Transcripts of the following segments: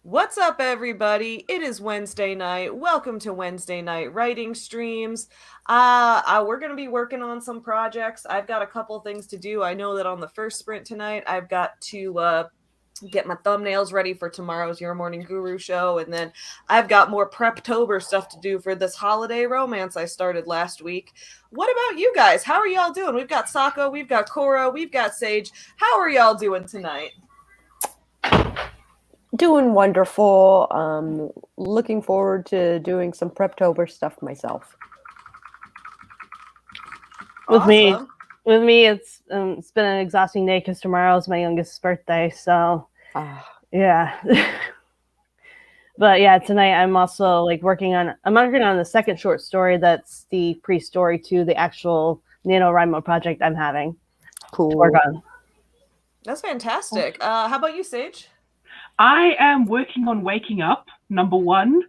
What's up, everybody? It is Wednesday night. Welcome to Wednesday night writing streams. We're going to be working on some projects. I've got a couple things to do. I know that on the first sprint tonight, I've got to get my thumbnails ready for tomorrow's Your Morning Guru show, and then I've got more PrepTober stuff to do for this holiday romance I started last week. What about you guys? How are y'all doing? We've got Sako, we've got Cora, we've got Sage. How are y'all doing tonight? Doing wonderful. Looking forward to doing some PrepTober stuff myself. Awesome. With me, it's been an exhausting day because tomorrow's my youngest's birthday. So, yeah. But yeah, tonight I'm also working on the second short story. That's the pre-story to the actual NaNoWriMo project I'm having. Cool. To work on. That's fantastic. How about you, Sage? I am working on waking up, number one.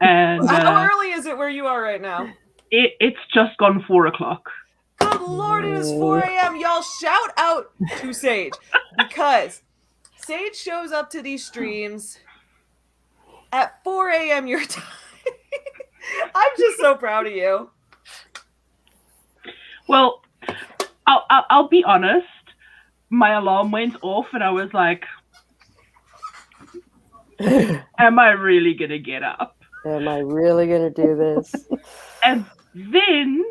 And how early is it where you are right now? It's just gone 4 o'clock. Good Lord, it is 4 a.m. Y'all shout out to Sage because Sage shows up to these streams at 4 a.m. your time. I'm just so proud of you. Well, I'll be honest. My alarm went off and I was like, am I really going to get up? Am I really going to do this? And then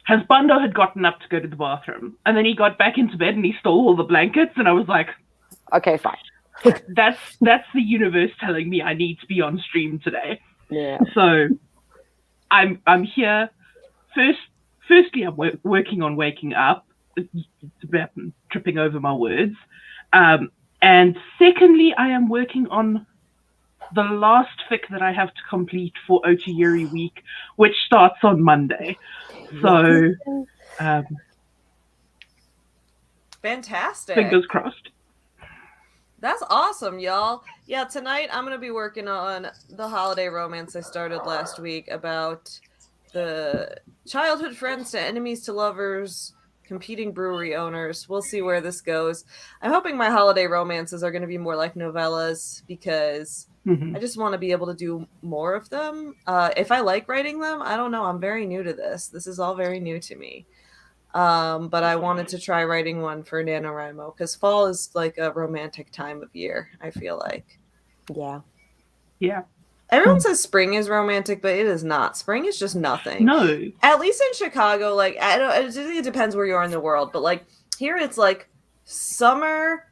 Husbando had gotten up to go to the bathroom. And then he got back into bed and he stole all the blankets. And I was like, okay, fine. That's the universe telling me I need to be on stream today. Yeah. So I'm here. Firstly, I'm working on waking up. I'm tripping over my words. And secondly, I am working on the last fic that I have to complete for Otayuri Week, which starts on Monday. So, fantastic. Fingers crossed. That's awesome, y'all. Yeah, tonight I'm going to be working on the holiday romance I started last week about the childhood friends to enemies to lovers, competing brewery owners. We'll see where this goes. I'm hoping my holiday romances are going to be more like novellas because I just want to be able to do more of them. If I like writing them, I don't know. I'm very new to this. This is all very new to me. But I wanted to try writing one for NaNoWriMo because fall is like a romantic time of year, I feel like. Yeah. Yeah. Everyone says spring is romantic, but it is not. Spring is just nothing. No. At least in Chicago, I think it depends where you are in the world, but here it's summer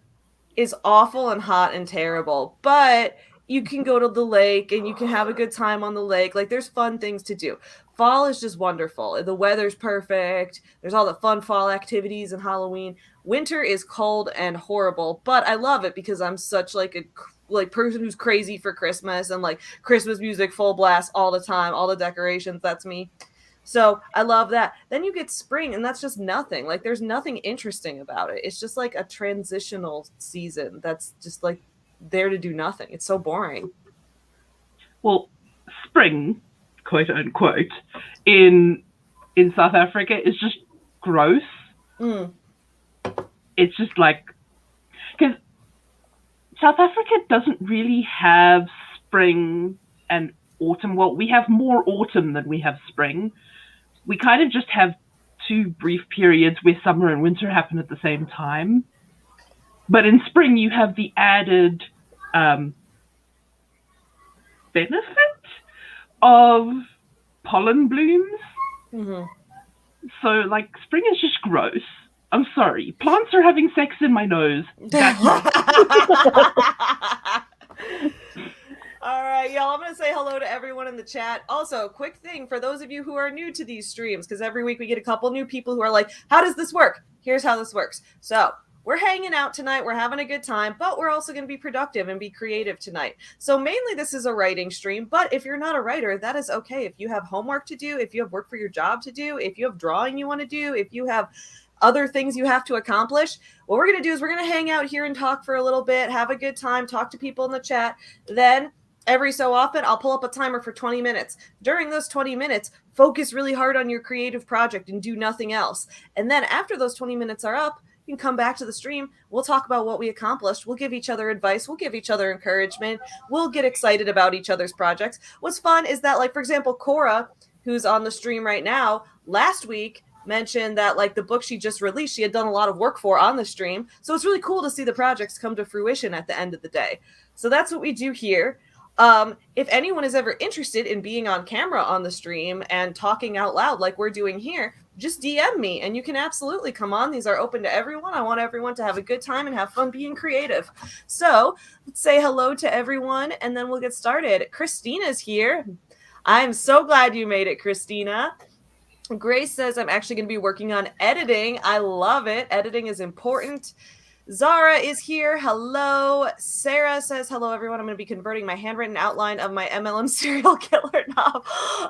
is awful and hot and terrible, but you can go to the lake and you can have a good time on the lake. There's fun things to do. Fall is just wonderful. The weather's perfect. There's all the fun fall activities and Halloween. Winter is cold and horrible, but I love it because I'm such a person who's crazy for Christmas and Christmas music full blast all the time, all the decorations. That's me. So I love that. Then you get spring and that's just nothing. There's nothing interesting about it. It's just a transitional season that's just there to do nothing. It's so boring. Well, spring, quote unquote, in South Africa is just gross. It's just because South Africa doesn't really have spring and autumn. Well, we have more autumn than we have spring. We kind of just have two brief periods where summer and winter happen at the same time. But in spring, you have the added benefit of pollen blooms. So, spring is just gross. I'm sorry. Plants are having sex in my nose. All right, y'all. I'm going to say hello to everyone in the chat. Also, quick thing for those of you who are new to these streams, because every week we get a couple new people who are like, how does this work? Here's how this works. So we're hanging out tonight. We're having a good time, but we're also going to be productive and be creative tonight. So mainly this is a writing stream, but if you're not a writer, that is okay. If you have homework to do, if you have work for your job to do, if you have drawing you want to do, if you have other things you have to accomplish, what we're going to do is we're going to hang out here and talk for a little bit, have a good time, talk to people in the chat. Then every so often, I'll pull up a timer for 20 minutes. During those 20 minutes, focus really hard on your creative project and do nothing else. And then after those 20 minutes are up, You can come back to the stream. We'll talk about what we accomplished. We'll give each other advice. We'll give each other encouragement. We'll get excited about each other's projects. What's fun is that, like, for example, Cora, who's on the stream right now, last week mentioned that, like, the book she just released, she had done a lot of work for on the stream. So it's really cool to see the projects come to fruition at the end of the day. So that's what we do here. If anyone is ever interested in being on camera on the stream and talking out loud like we're doing here, just DM me and you can absolutely come on. These are open to everyone. I want everyone to have a good time and have fun being creative. So let's say hello to everyone and then we'll get started. Christina's here. I'm so glad you made it, Christina. Grace says, I'm actually going to be working on editing. I love it. Editing is important. Zara is here. Hello. Sarah says, hello, everyone. I'm going to be converting my handwritten outline of my MLM serial killer novel.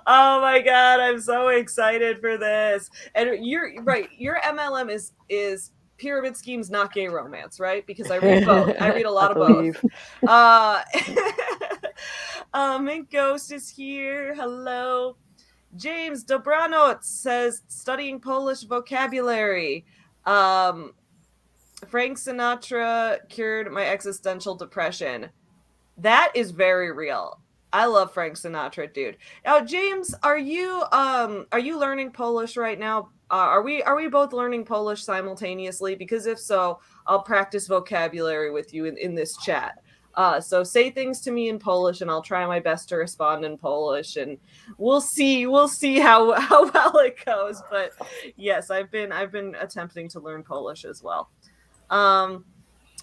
Oh, my God. I'm so excited for this. And you're right. Your MLM is pyramid schemes, not gay romance, right? Because I read both. I read a lot of both. Mint Ghost is here. Hello. James Dobranot says, studying Polish vocabulary. Frank Sinatra cured my existential depression. That is very real. I love Frank Sinatra, dude. Now, James, are you learning Polish right now? Are we both learning Polish simultaneously? Because if so, I'll practice vocabulary with you in this chat. So say things to me in Polish, and I'll try my best to respond in Polish, and we'll see how well it goes. But yes, I've been attempting to learn Polish as well.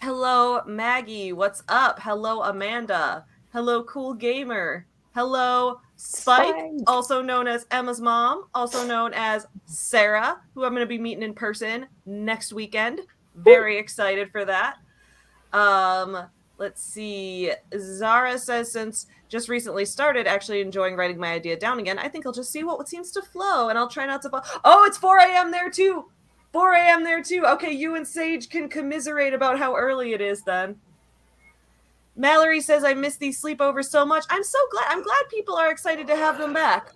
Hello, Maggie. What's up? Hello, Amanda. Hello, Cool Gamer. Hello, Spike, also known as Emma's mom, also known as Sarah, who I'm going to be meeting in person next weekend. Very excited for that. Let's see. Zara says, since just recently started actually enjoying writing my idea down again, I think I'll just see what seems to flow, and I'll try not to fall. Oh, it's 4 a.m. there too. 4 a.m. there too. Okay, you and Sage can commiserate about how early it is then. Mallory says, I miss these sleepovers so much. I'm so glad. I'm glad people are excited to have them back.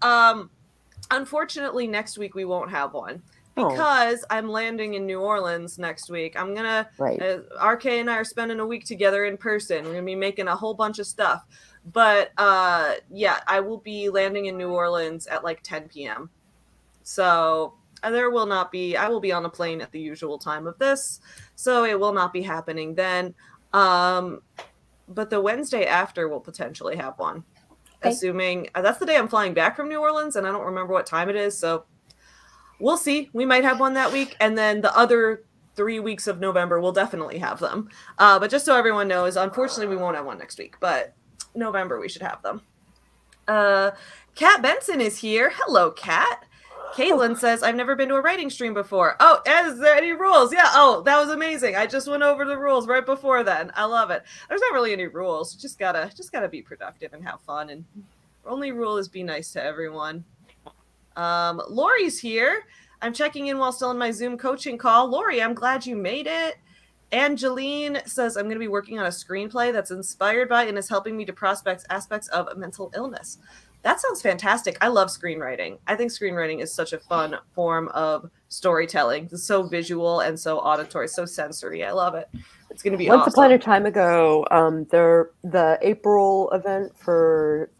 Unfortunately, next week we won't have one because I'm landing in New Orleans next week. I'm going to, RK and I are spending a week together in person. We're going to be making a whole bunch of stuff. But yeah, I will be landing in New Orleans at like 10 p.m. So I will be on a plane at the usual time of this, so it will not be happening then. But the Wednesday after we'll potentially have one, assuming that's the day I'm flying back from New Orleans, and I don't remember what time it is, so we'll see. We might have one that week, and then the other 3 weeks of November we'll definitely have them. But just so everyone knows, unfortunately we won't have one next week, but November we should have them. Kat Benson is here. Hello, Kat. Caitlin says, I've never been to a writing stream before. Oh, is there any rules? Yeah. Oh, that was amazing. I just went over the rules right before then. I love it. There's not really any rules. Just gotta be productive and have fun. And only rule is be nice to everyone. Lori's here. I'm checking in while still in my Zoom coaching call. Lori, I'm glad you made it. Angeline says, I'm going to be working on a screenplay that's inspired by and is helping me to prospect aspects of mental illness. That sounds fantastic. I love screenwriting. I think screenwriting is such a fun form of storytelling. It's so visual and so auditory, so sensory. I love it. It's going to be Once awesome. upon a time ago, the April event for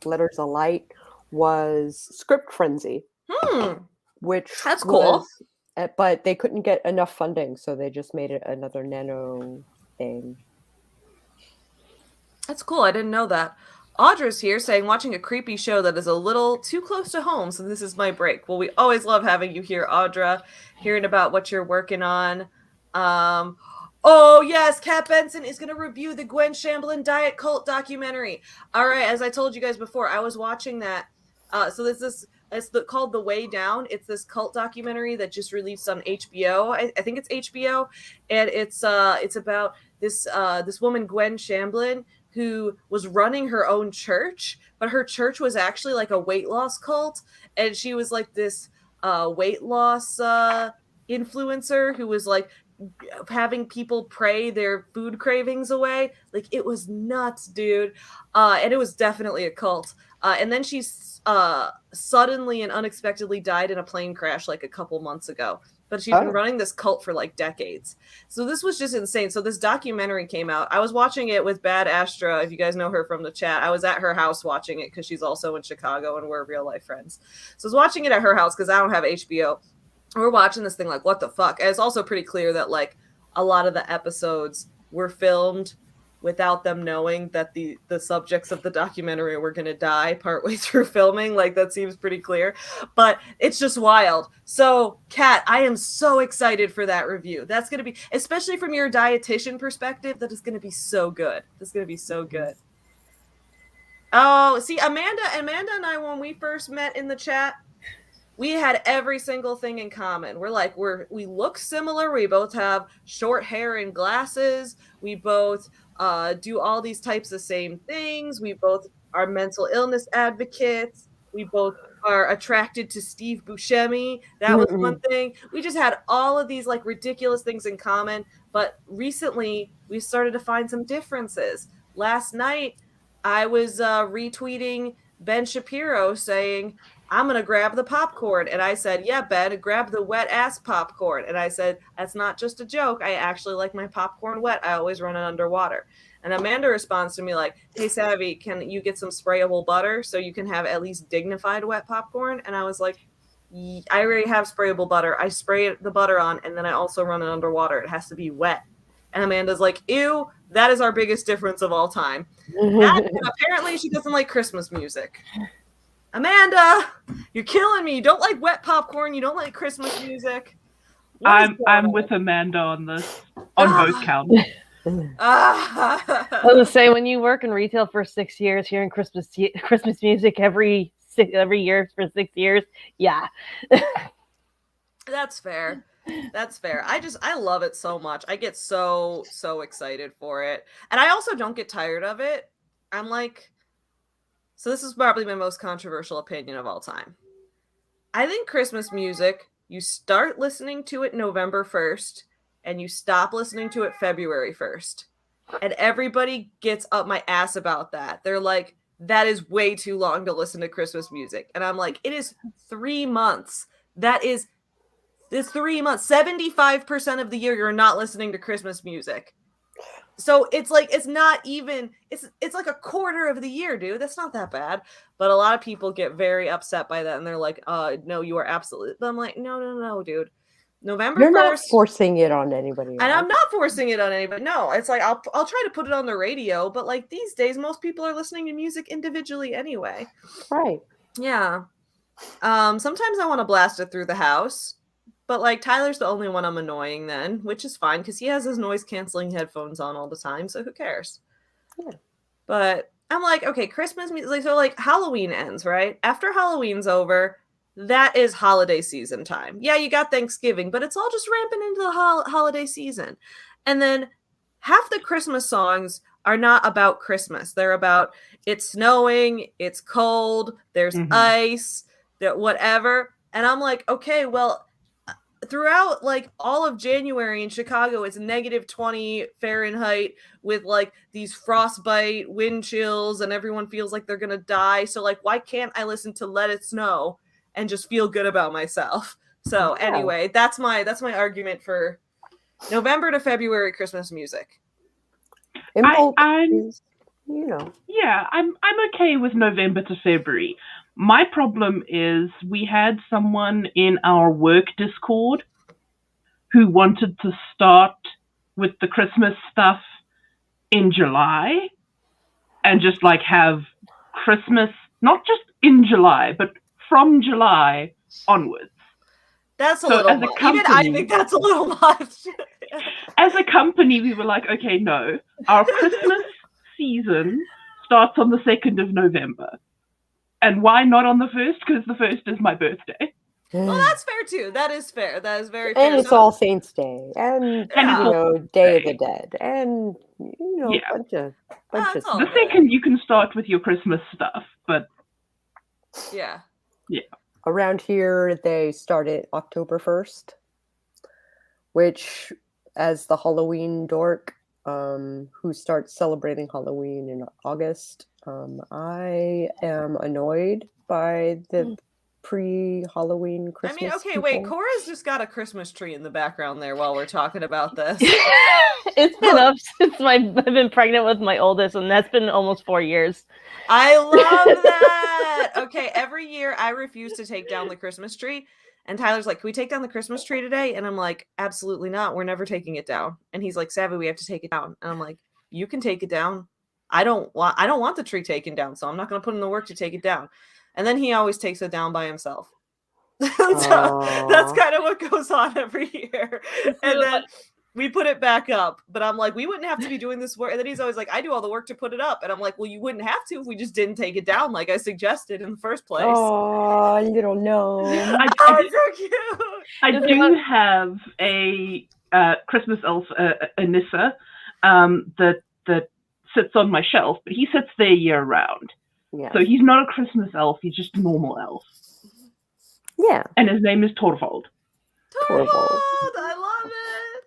Letters of Light was Script Frenzy, which that's cool. But they couldn't get enough funding, so they just made it another nano thing. That's cool. I didn't know that. Audra's here saying, watching a creepy show that is a little too close to home, so this is my break. Well, we always love having you here, Audra, hearing about what you're working on. Oh, yes, Kat Benson is going to review the Gwen Shamblin Diet Cult documentary. All right, as I told you guys before, I was watching that. So there's this, called The Way Down. It's this cult documentary that just released on HBO. I think it's HBO, and it's about this woman, Gwen Shamblin, who was running her own church, but her church was actually like a weight loss cult. And she was like this weight loss influencer who was like having people pray their food cravings away. Like, it was nuts, dude. And it was definitely a cult. And then she suddenly and unexpectedly died in a plane crash like a couple months ago. but she'd been running this cult for like decades. So this was just insane. So this documentary came out. I was watching it with Bad Astra, if you guys know her from the chat. I was at her house watching it because she's also in Chicago and we're real life friends. So I was watching it at her house because I don't have HBO. We're watching this thing like, what the fuck? And it's also pretty clear that like a lot of the episodes were filmed without them knowing that the subjects of the documentary were going to die partway through filming. Like, that seems pretty clear. But it's just wild. So, Kat, I am so excited for that review. That's going to be, especially from your dietitian perspective, that is going to be so good. That's going to be so good. Oh, see, Amanda and I, when we first met in the chat, we had every single thing in common. We're like, we look similar. We both have short hair and glasses. We both do all these types of same things. We both are mental illness advocates. We both are attracted to Steve Buscemi. That was one thing. We just had all of these like ridiculous things in common. But recently, we started to find some differences. Last night, I was retweeting Ben Shapiro saying, I'm going to grab the popcorn. And I said, yeah, Ben, grab the wet ass popcorn. And I said, that's not just a joke. I actually like my popcorn wet. I always run it underwater. And Amanda responds to me like, hey, Savvy, can you get some sprayable butter so you can have at least dignified wet popcorn? And I was like, I already have sprayable butter. I spray the butter on and then I also run it underwater. It has to be wet. And Amanda's like, ew, that is our biggest difference of all time. And apparently she doesn't like Christmas music. Amanda, you're killing me. You don't like wet popcorn. You don't like Christmas music. I'm with Amanda on this, on both counts. I was gonna say, when you work in retail for 6 years, hearing Christmas music every year for 6 years, yeah. That's fair. That's fair. I love it so much. I get so excited for it. And I also don't get tired of it. I'm like, so this is probably my most controversial opinion of all time. I think Christmas music, you start listening to it November 1st and you stop listening to it February 1st. And everybody gets up my ass about that. They're like, that is way too long to listen to Christmas music. And I'm like, it is 3 months. It's 3 months. 75% of the year you're not listening to Christmas music. So it's like, it's not even, it's like a quarter of the year, dude. That's not that bad. But a lot of people get very upset by that. And they're like, no, you are absolutely. But I'm like, no, dude. November 1st. You're not forcing it on anybody else. And I'm not forcing it on anybody. No, it's like, I'll try to put it on the radio. But like these days, most people are listening to music individually anyway. Right. Yeah. Sometimes I want to blast it through the house. But, like, Tyler's the only one I'm annoying then, which is fine, because he has his noise-canceling headphones on all the time, so who cares? Yeah. But I'm like, okay, Christmas music, so, like, Halloween ends, right? After Halloween's over, that is holiday season time. Yeah, you got Thanksgiving, but it's all just ramping into the holiday season. And then half the Christmas songs are not about Christmas. They're about it's snowing, it's cold, there's ice, whatever. And I'm like, okay, well, throughout like all of January in Chicago, it's -20 Fahrenheit with like these frostbite wind chills and everyone feels like they're gonna die. So like, why can't I listen to Let It Snow and just feel good about myself? So anyway, that's my argument for November to February Christmas music. I'm okay with November to February. My problem is we had someone in our work Discord who wanted to start with the Christmas stuff in July and just like have Christmas, not just in July, but from July onwards. That's a little much. Even I think that's a little much. As a company, we were like, okay, no, our Christmas season starts on the 2nd of November. And why not on the 1st? Because the 1st is my birthday. Well, that's fair too. That is fair. That is very fair. And it's All Saints Day, and Day of the Dead, and bunch of the 2nd you can start with your Christmas stuff, but yeah. Around here they start it October 1st, which, as the Halloween dork, who starts celebrating Halloween in August, I am annoyed by the pre-Halloween Christmas. I mean, okay, people. wait, Cora's just got a Christmas tree in the background there while we're talking about this. It's been up since I've been pregnant with my oldest, and that's been almost 4 years. I love that. Okay, every year I refuse to take down the Christmas tree. And Tyler's like, can we take down the Christmas tree today? And I'm like, absolutely not. We're never taking it down. And he's like, Savvy, we have to take it down. And I'm like, you can take it down. I don't want the tree taken down, so I'm not going to put in the work to take it down. And then he always takes it down by himself. So that's kind of what goes on every year. And then we put it back up. But I'm like, we wouldn't have to be doing this work. And then he's always like, I do all the work to put it up. And I'm like, well, you wouldn't have to if we just didn't take it down like I suggested in the first place. Oh, little gnome. It's so cute. I do have a Christmas elf, Anissa, that sits on my shelf, but he sits there year round. Yeah. So he's not a Christmas elf, he's just a normal elf. Yeah. And his name is Torvald. Torvald. I love it.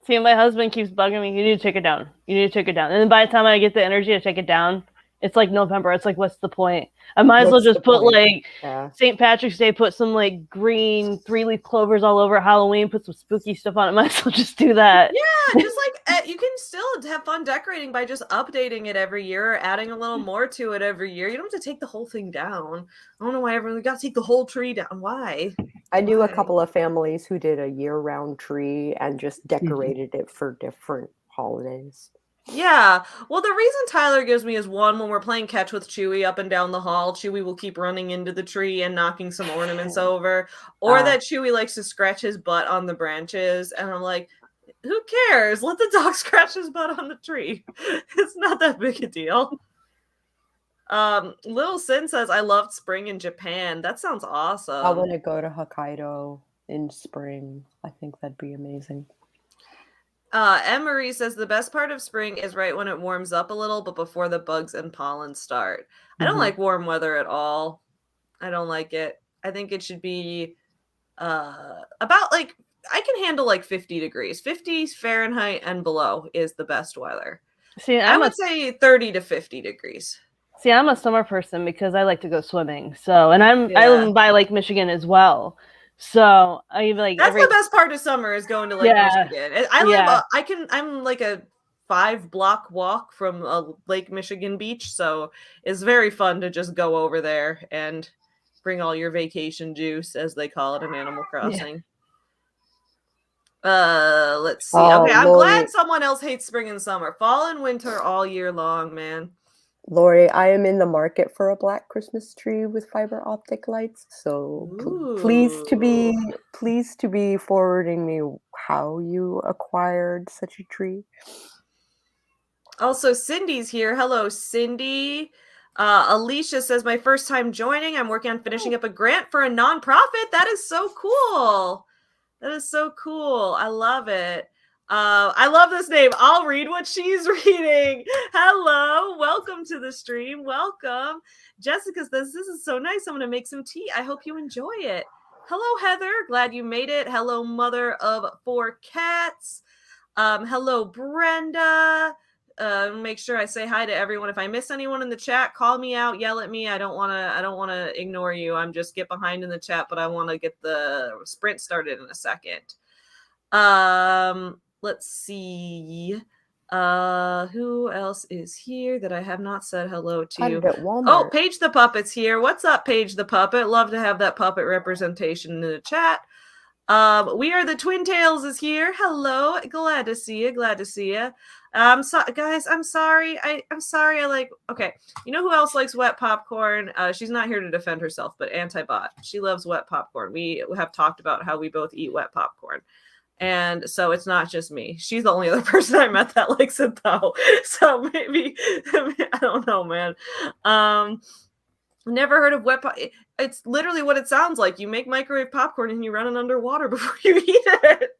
See, my husband keeps bugging me. You need to take it down. You need to take it down. And then by the time I get the energy to take it down, it's like November. It's like, what's the point? I might as well just put like St. Patrick's Day, put some like green 3-leaf clovers all over Halloween, put some spooky stuff on it. Might as well just do that. Yeah, just like you can still have fun decorating by just updating it every year or adding a little more to it every year. You don't have to take the whole thing down. I don't know why everyone got to take the whole tree down. Why? I knew a couple of families who did a year-round tree and just decorated it for different holidays. Yeah. Well, the reason Tyler gives me is one, when we're playing catch with Chewy up and down the hall, Chewy will keep running into the tree and knocking some ornaments over, or that Chewy likes to scratch his butt on the branches. And I'm like, who cares? Let the dog scratch his butt on the tree. It's not that big a deal. Little Sin says, I loved spring in Japan. That sounds awesome. I want to go to Hokkaido in spring. I think that'd be amazing. Emery says the best part of spring is right when it warms up a little, but before the bugs and pollen start. I don't like warm weather at all. I don't like it. I think it should be about like, I can handle like 50 degrees. 50 Fahrenheit and below is the best weather. See, I would say 30 to 50 degrees. See, I'm a summer person because I like to go swimming. So, and I live by Lake Michigan as well. So I like that's the best part of summer is going to Lake Michigan. I'm like a 5-block walk from a Lake Michigan beach, so it's very fun to just go over there and bring all your vacation juice, as they call it in Animal Crossing. Let's see. Okay, I'm glad someone else hates spring and summer. Fall and winter all year long, man. Lori, I am in the market for a black Christmas tree with fiber optic lights. So pleased to be forwarding me how you acquired such a tree. Also, Cindy's here. Hello, Cindy. Alicia says, my first time joining. I'm working on finishing up a grant for a nonprofit. That is so cool. That is so cool. I love it. I love this name. I'll read what she's reading. Hello. Welcome to the stream. Welcome. Jessica says, this is so nice. I'm going to make some tea. I hope you enjoy it. Hello, Heather. Glad you made it. Hello, mother of 4 cats. Hello, Brenda. Make sure I say hi to everyone. If I miss anyone in the chat, call me out, yell at me. I don't want to ignore you. I'm just get behind in the chat, but I want to get the sprint started in a second. Let's see. Who else is here that I have not said hello to? Oh, Paige the Puppet's here. What's up, Paige the Puppet? Love to have that puppet representation in the chat. We Are the Twin Tails is here. Hello. Glad to see you. Glad to see you. Guys, I'm sorry. I'm sorry. Okay. You know who else likes wet popcorn? She's not here to defend herself, but Antibot. She loves wet popcorn. We have talked about how we both eat wet popcorn. And so it's not just me. She's the only other person I met that likes it, though. So maybe I don't know, man. Never heard of wet popcorn. It's literally what it sounds like. You make microwave popcorn and you run it underwater before you eat it.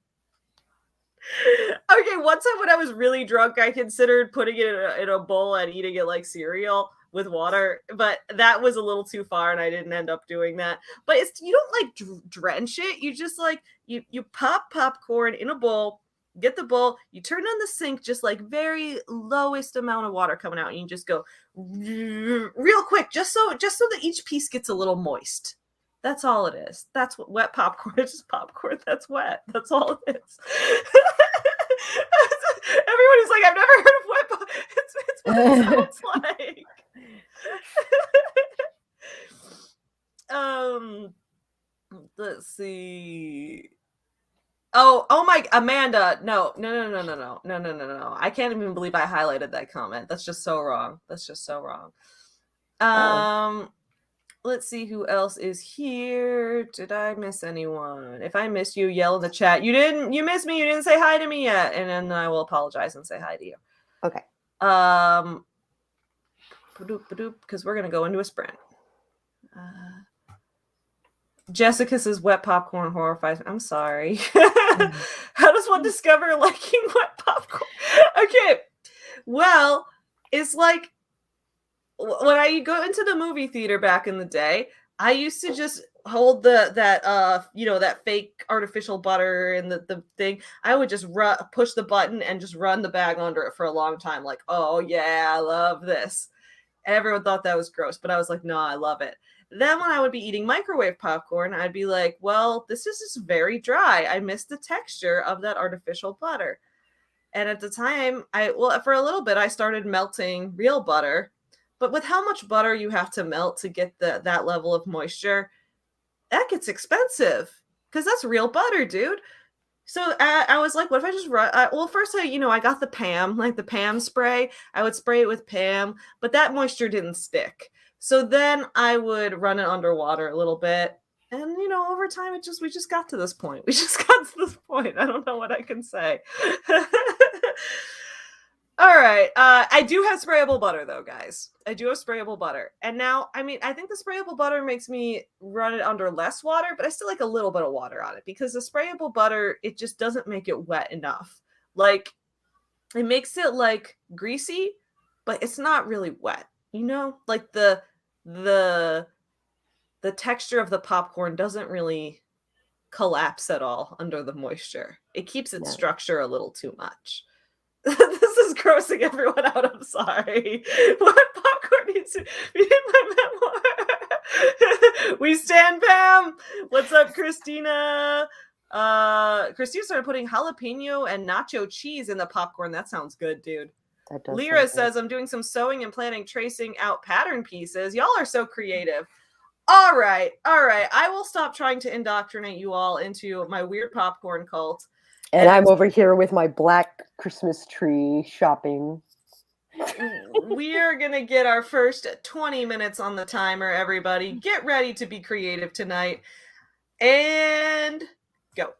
Okay, one time when I was really drunk, I considered putting it in a bowl and eating it like cereal with water, but that was a little too far and I didn't end up doing that. But you don't like drench it. You just like you pop popcorn in a bowl, get the bowl, you turn on the sink, just like very lowest amount of water coming out, and you just go real quick, just so that each piece gets a little moist. That's all it is. That's what wet popcorn is. Just popcorn that's wet. That's all it is. Everybody's like, I've never heard of wet popcorn. It's what it sounds like. Let's see. Oh my, Amanda. No. I can't even believe I highlighted that comment. That's just so wrong. Let's see who else is here. Did I miss anyone? If I missed you, yell in the chat. You didn't. You missed me. You didn't say hi to me yet, and then I will apologize and say hi to you. Okay. Because we're gonna go into a sprint. Jessica says wet popcorn horrifies me. I'm sorry. How does one discover liking wet popcorn? Okay. Well, it's like when I go into the movie theater back in the day, I used to just hold that fake artificial butter and the thing. I would just push the button and just run the bag under it for a long time. Like, oh yeah, I love this. Everyone thought that was gross, but I was like, no, I love it. Then when I would be eating microwave popcorn, I'd be like, well, this is just very dry. I miss the texture of that artificial butter. And at the time, for a little bit, I started melting real butter. But with how much butter you have to melt to get that level of moisture, that gets expensive because that's real butter, dude. So I was like, what if I just run? First I got the Pam, like the Pam spray. I would spray it with Pam, but that moisture didn't stick. So then I would run it underwater a little bit. And, over time, we just got to this point. I don't know what I can say. All right. I do have sprayable butter, though, guys. I do have sprayable butter. And now, I think the sprayable butter makes me run it under less water, but I still like a little bit of water on it because the sprayable butter, it just doesn't make it wet enough. Like, it makes it, like, greasy, but it's not really wet. Like, the texture of the popcorn doesn't really collapse at all under the moisture. It keeps its structure a little too much. This is grossing everyone out. I'm sorry. What popcorn needs to be in my memoir? We stand Pam. What's up, Christina? Christina started putting jalapeno and nacho cheese in the popcorn. That sounds good, dude. Lyra says, I'm doing some sewing and planning tracing out pattern pieces. Y'all are so creative. All right. I will stop trying to indoctrinate you all into my weird popcorn cult. And I'm over here with my black Christmas tree shopping. We are going to get our first 20 minutes on the timer, everybody. Get ready to be creative tonight. And go.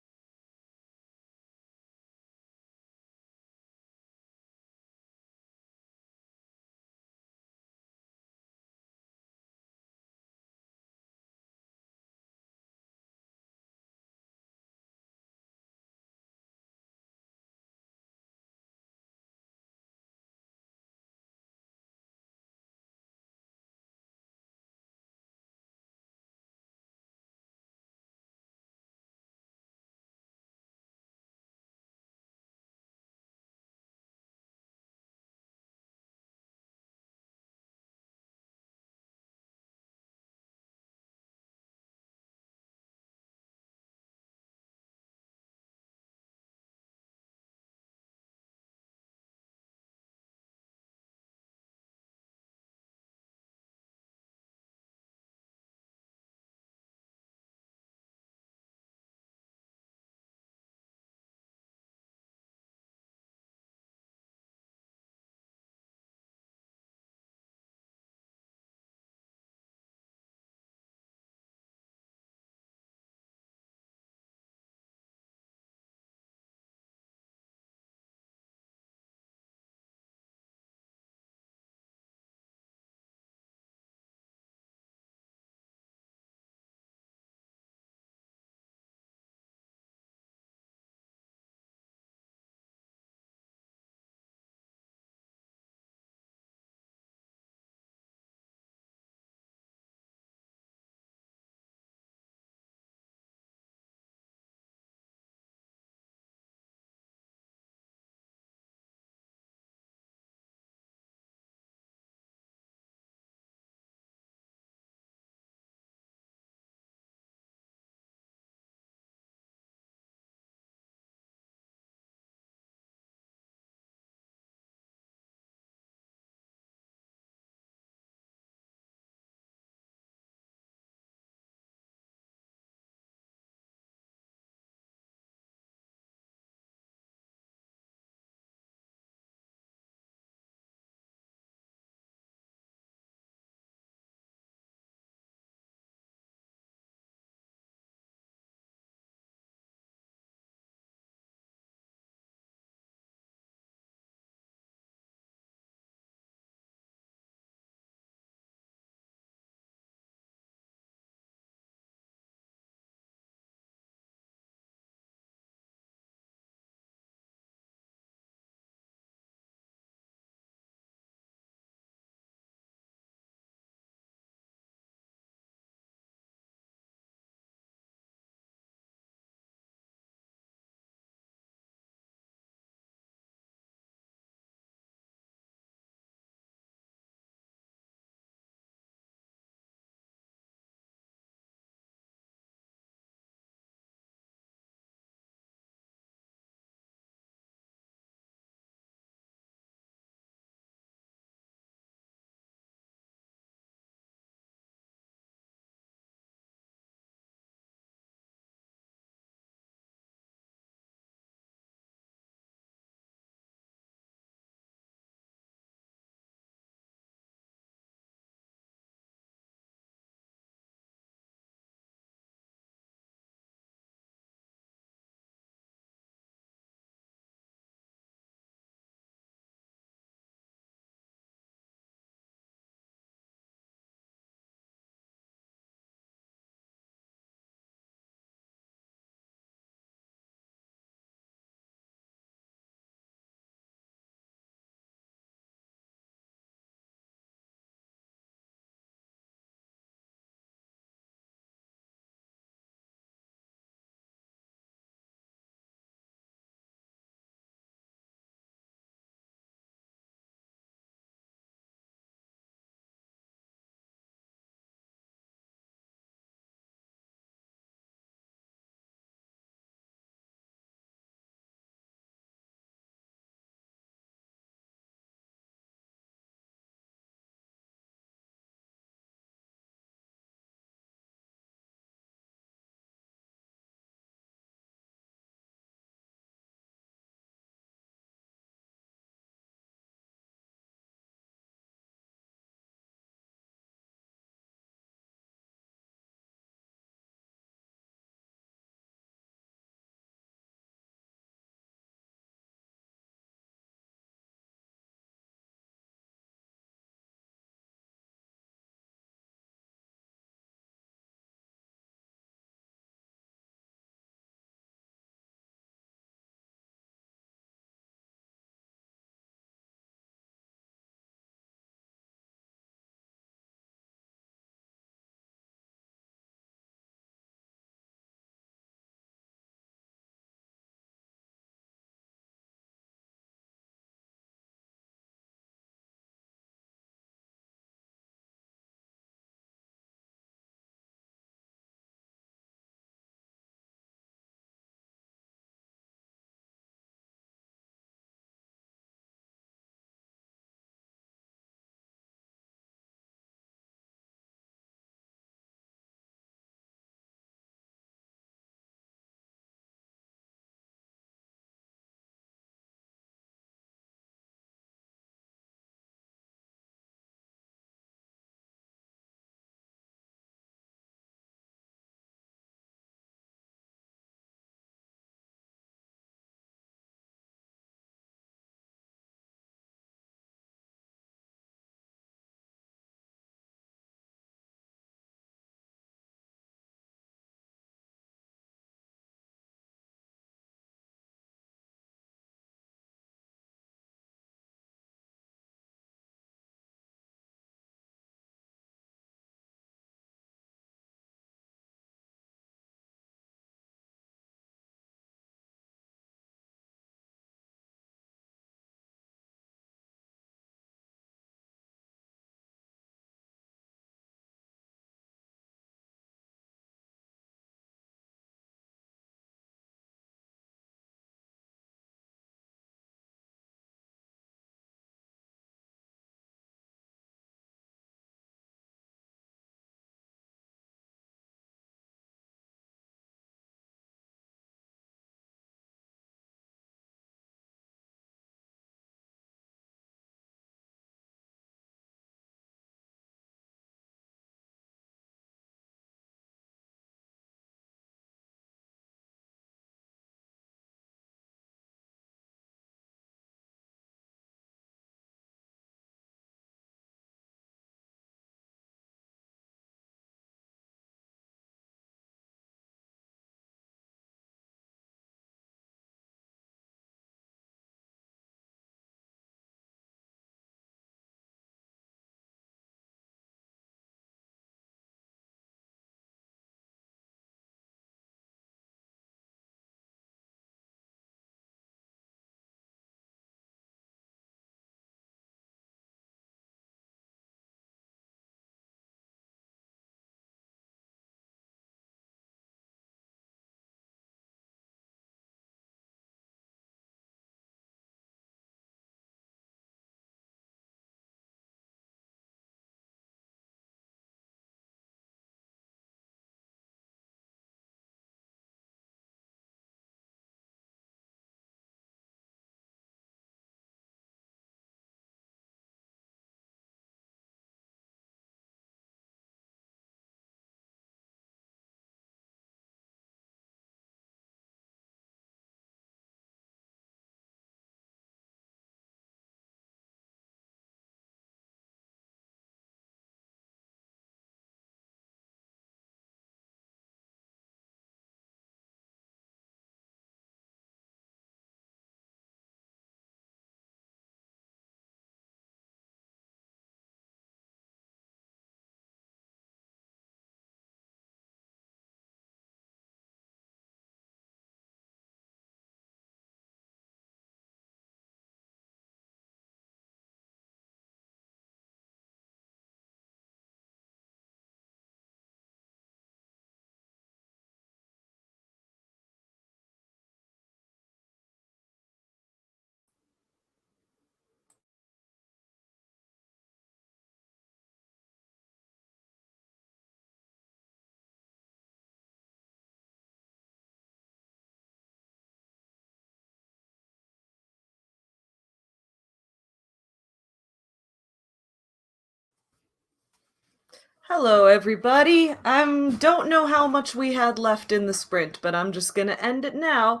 Hello, everybody. Don't know how much we had left in the sprint, but I'm just going to end it now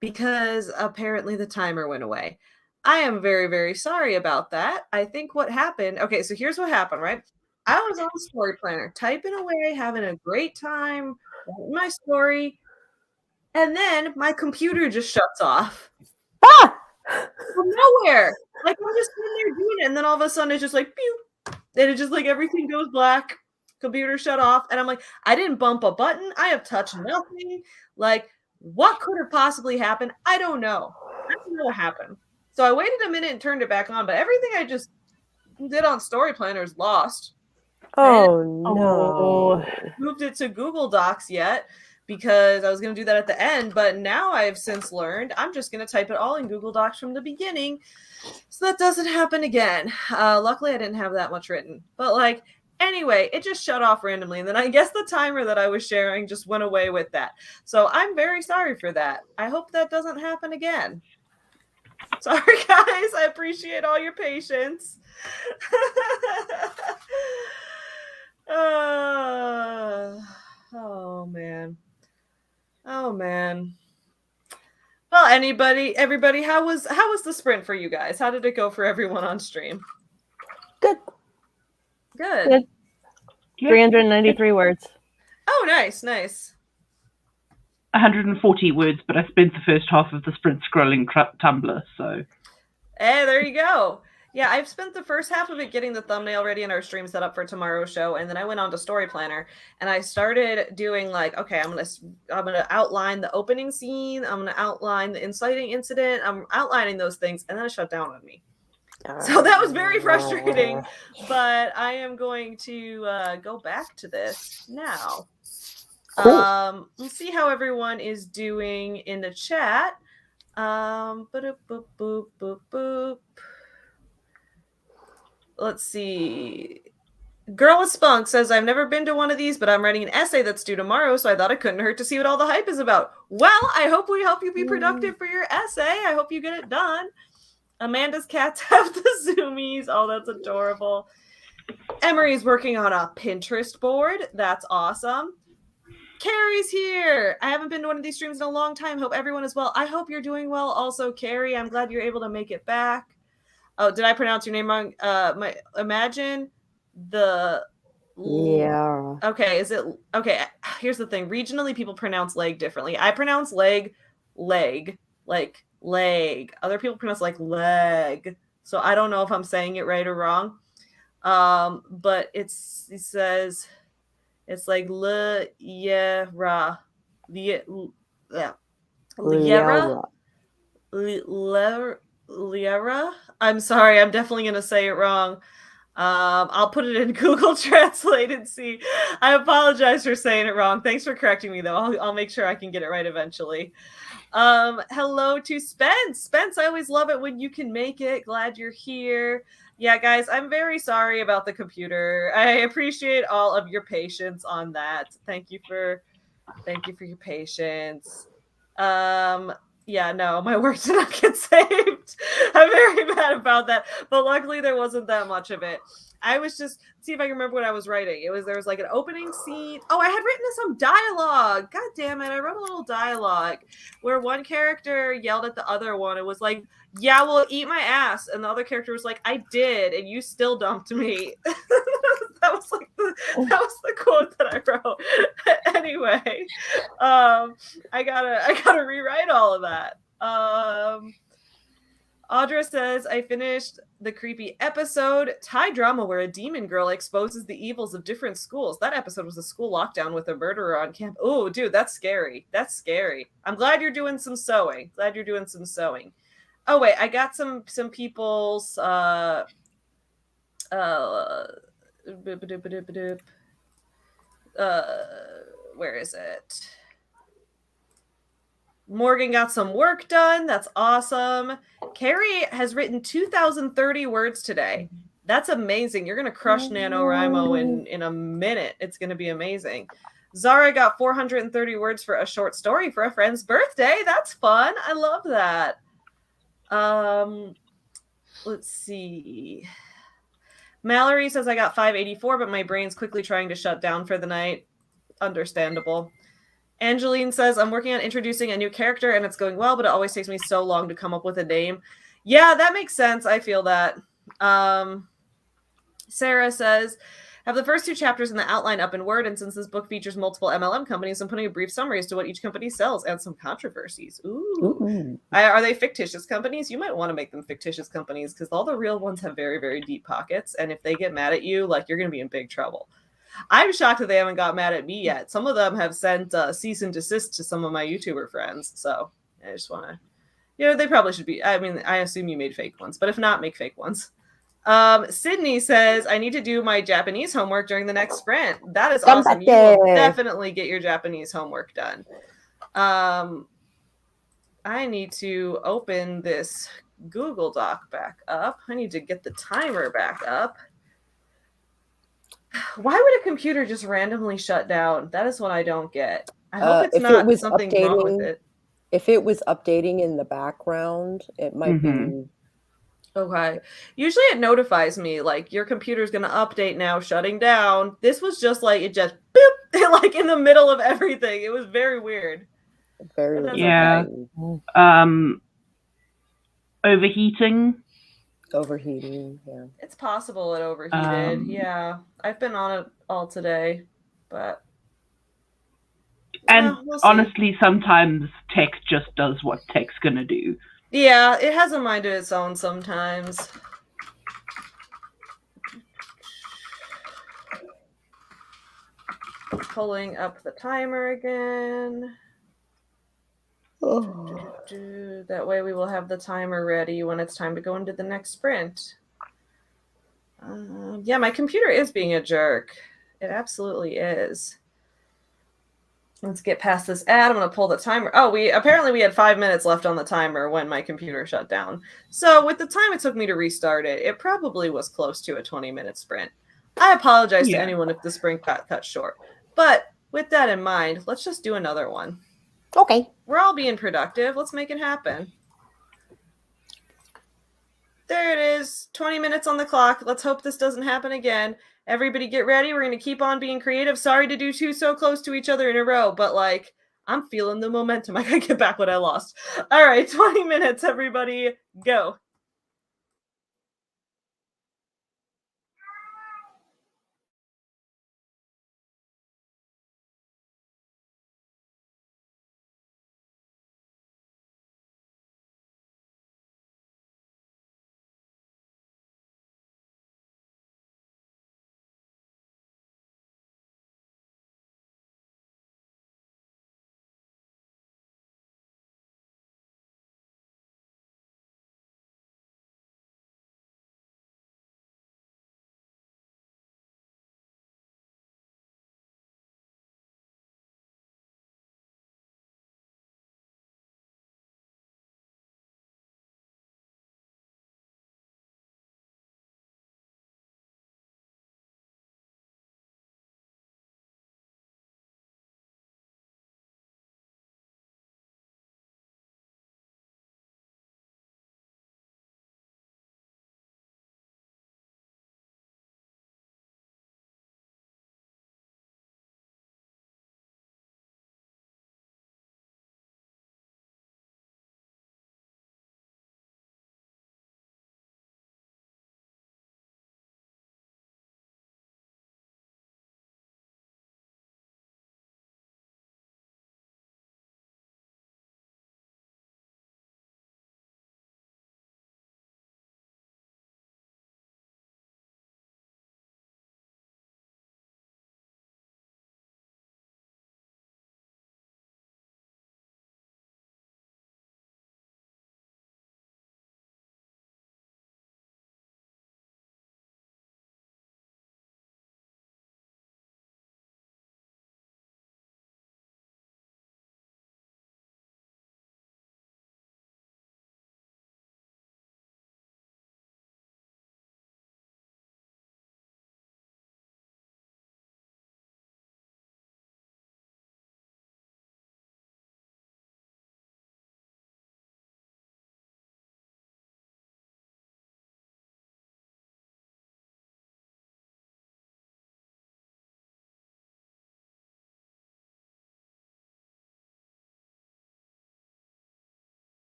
because apparently the timer went away. I am very, very sorry about that. I think what happened... Okay, so here's what happened, right? I was on Story Planner, typing away, having a great time, writing my story, and then my computer just shuts off. Ah! From nowhere. Like, I'm just sitting there doing it, and then all of a sudden it's just like, pew! And it just like everything goes black. Computer shut off, and I'm like, I didn't bump a button. I have touched nothing. Like, what could have possibly happened? I don't know. I don't know what happened. So I waited a minute and turned it back on, but everything I just did on Story Planner is lost. Oh no! Moved it to Google Docs yet because I was going to do that at the end, but now I've since learned I'm just going to type it all in Google Docs from the beginning, so that doesn't happen again. Luckily, I didn't have that much written, but like. Anyway, it just shut off randomly, and then I guess the timer that I was sharing just went away with that. So I'm very sorry for that. I hope that doesn't happen again. Sorry, guys. I appreciate all your patience. Oh, man. Oh, man. Well, everybody, how was the sprint for you guys? How did it go for everyone on stream? Good. Good. 393 words. Oh, nice. 140 words, but I spent the first half of the sprint scrolling Tumblr, so... Hey, there you go. Yeah, I've spent the first half of it getting the thumbnail ready and our stream set up for tomorrow's show, and then I went on to Story Planner, and I started doing like, okay, I'm gonna outline the opening scene, I'm gonna outline the inciting incident, I'm outlining those things, and then it shut down on me. So that was very frustrating, but I am going to go back to this now. Cool. Let's see how everyone is doing in the chat. Boop, boop, boop, boop, boop. Let's see. Girl with Spunk says, I've never been to one of these, but I'm writing an essay that's due tomorrow, so I thought it couldn't hurt to see what all the hype is about. Well, I hope we help you be productive for your essay. I hope you get it done. Amanda's cats have the zoomies. Oh, that's adorable. Emery's working on a Pinterest board. That's awesome. Carrie's here. I haven't been to one of these streams in a long time. Hope everyone is well. I hope you're doing well also, Carrie. I'm glad you're able to make it back. Oh, did I pronounce your name wrong? Imagine the... Yeah. Okay, is it... Okay, here's the thing. Regionally, people pronounce leg differently. I pronounce leg, like leg. Other people pronounce like leg. So I don't know if I'm saying it right or wrong. But it says it's like Liera. Liera. I'm sorry, I'm definitely gonna say it wrong. I'll put it in Google Translate and see. I apologize for saying it wrong. Thanks for correcting me, though. I'll make sure I can get it right eventually. Hello to Spence. Spence, I always love it when you can make it. Glad you're here. Yeah, guys, I'm very sorry about the computer. I appreciate all of your patience on that. Thank you for your patience. Yeah, no, my work did not get saved. I'm very mad about that, but luckily there wasn't that much of it. I was just, see if I can remember what I was writing. There was like an opening scene. Oh, I had written some dialogue. God damn it. I wrote a little dialogue where one character yelled at the other one. It was like, yeah, well, eat my ass. And the other character was like, I did, and you still dumped me. That was the quote that I wrote. Anyway, I gotta rewrite all of that. Audra says, I finished the creepy episode, Thai drama where a demon girl exposes the evils of different schools. That episode was a school lockdown with a murderer on camp. Oh, dude, that's scary. That's scary. I'm glad you're doing some sewing. Oh, wait, I got some people's, where is it? Morgan got some work done. That's awesome. Carrie has written 2,030 words today. That's amazing. You're going to crush NaNoWriMo in a minute. It's going to be amazing. Zara got 430 words for a short story for a friend's birthday. That's fun. I love that. Let's see. Mallory says I got 584, but my brain's quickly trying to shut down for the night. Understandable. Angeline says, I'm working on introducing a new character and it's going well, but it always takes me so long to come up with a name. Yeah, that makes sense. I feel that. Sarah says, have the first 2 chapters in the outline up in Word, and since this book features multiple MLM companies, I'm putting a brief summary as to what each company sells and some controversies. Ooh. Are they fictitious companies? You might want to make them fictitious companies because all the real ones have very, very deep pockets, and if they get mad at you, like, you're going to be in big trouble. I'm shocked that they haven't got mad at me yet. Some of them have sent cease and desist to some of my YouTuber friends, so I just want to... they probably should be... I mean, I assume you made fake ones, but if not, make fake ones. Sydney says, I need to do my Japanese homework during the next sprint. That is awesome. You will definitely get your Japanese homework done. I need to open this Google Doc back up. I need to get the timer back up. Why would a computer just randomly shut down? That is what I don't get. I hope it's not something wrong with it. If it was updating in the background, it might be... Okay. Usually it notifies me, like, your computer's going to update now, shutting down. This was just like, it just, boop, like, in the middle of everything. It was very weird. Very weird. Yeah. Overheating, yeah. It's possible it overheated. Yeah. I've been on it all today, but... And we'll honestly, sometimes tech just does what tech's going to do. Yeah, it has a mind of its own sometimes. Pulling up the timer again. Oh. That way we will have the timer ready when it's time to go into the next sprint. Yeah, my computer is being a jerk. It absolutely is. Let's get past this ad. I'm going to pull the timer. Oh, we had 5 minutes left on the timer when my computer shut down. So with the time it took me to restart it, it probably was close to a 20-minute sprint. I apologize to anyone if the sprint got cut short. But with that in mind, let's just do another one. Okay. We're all being productive. Let's make it happen. There it is. 20 minutes on the clock. Let's hope this doesn't happen again. Everybody get ready. We're going to keep on being creative. Sorry to do 2 so close to each other in a row, but like, I'm feeling the momentum. I got to get back what I lost. All right, 20 minutes, everybody. Go.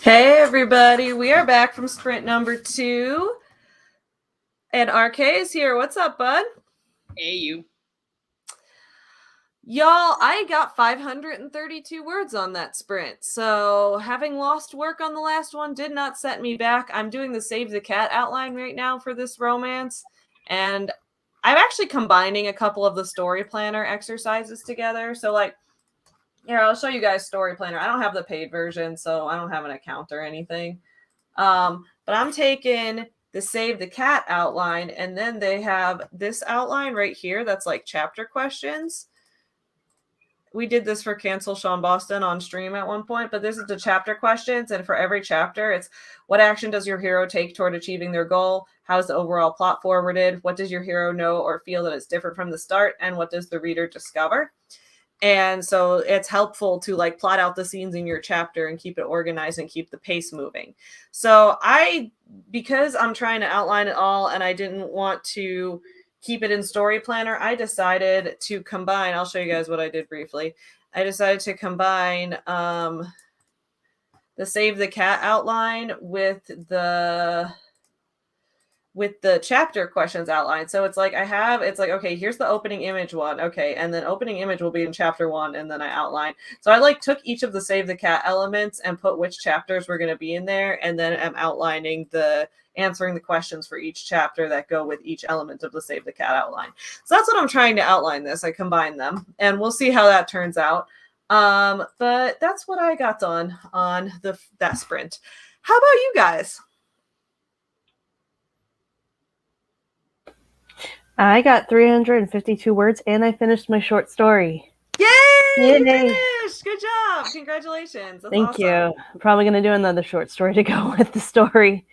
Hey everybody, we are back from sprint number 2. And RK is here. What's up, bud? Hey, you. Y'all, I got 532 words on that sprint. So having lost work on the last one did not set me back. I'm doing the Save the Cat outline right now for this romance. And I'm actually combining a couple of the story planner exercises together. So like, here, I'll show you guys story planner. I don't have the paid version, so I don't have an account or anything. But I'm taking the Save the Cat outline, and then they have this outline right here that's like chapter questions. We did this for Cancel Sean Boston on stream at one point, but this is the chapter questions, and for every chapter, it's what action does your hero take toward achieving their goal? How's the overall plot forwarded? What does your hero know or feel that is different from the start? And what does the reader discover? And so it's helpful to like plot out the scenes in your chapter and keep it organized and keep the pace moving. So because I'm trying to outline it all and I didn't want to keep it in story planner, I decided to combine, I'll show you guys what I did briefly. I decided to combine the Save the Cat outline with the chapter questions outline. So it's like okay, here's the opening image one. Okay. And then opening image will be in chapter 1. And then I outline. So I like took each of the Save the Cat elements and put which chapters were going to be in there. And then I'm outlining answering the questions for each chapter that go with each element of the Save the Cat outline. So that's what I'm trying to outline this. I combine them and we'll see how that turns out. But that's what I got done on that sprint. How about you guys? I got 352 words and I finished my short story. Yay! Yay! Finished! Good job! Congratulations! That's Thank awesome. you. I'm probably going to do another short story to go with the story.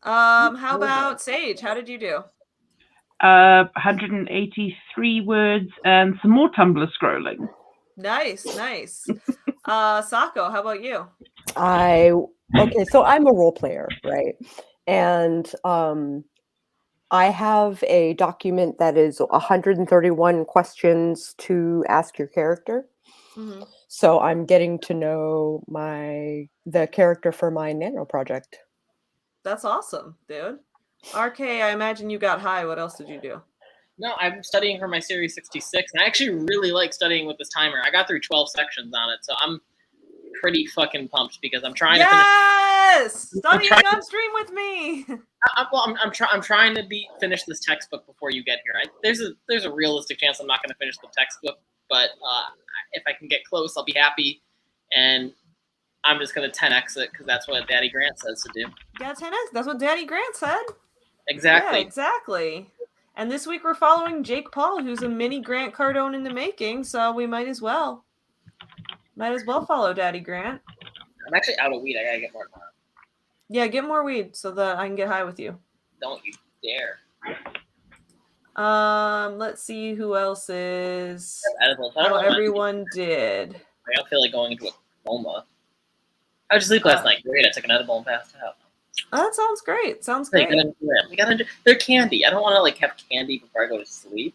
How about Sage? How did you do? 183 words and some more Tumblr scrolling. Nice. Sako, how about you? Okay, so I'm a role player, right? And I have a document that is 131 questions to ask your character. Mm-hmm. So I'm getting to know the character for my nano project. That's awesome, dude. RK, I imagine you got high. What else did you do? No, I'm studying for my Series 66, and I actually really like studying with this timer. I got through 12 sections on it, so I'm pretty fucking pumped because I'm trying to finish. Studying on stream with me. I'm trying to finish this textbook before you get here. There's a realistic chance I'm not going to finish the textbook, but if I can get close, I'll be happy. And I'm just going to 10x it because that's what Daddy Grant says to do. Yeah, 10x. That's what Daddy Grant said. Exactly. Yeah, exactly. And this week we're following Jake Paul, who's a mini Grant Cardone in the making. So we might as well follow Daddy Grant. I'm actually out of weed. I gotta get more tomorrow. Yeah, get more weed so that I can get high with you. Don't you dare. Let's see who else is. Edibles. Everyone did. I don't feel like going into a coma. How'd you sleep last night? Great. I took an edible and passed out. Oh, that sounds great. Sounds great. They're candy. I don't want to like have candy before I go to sleep.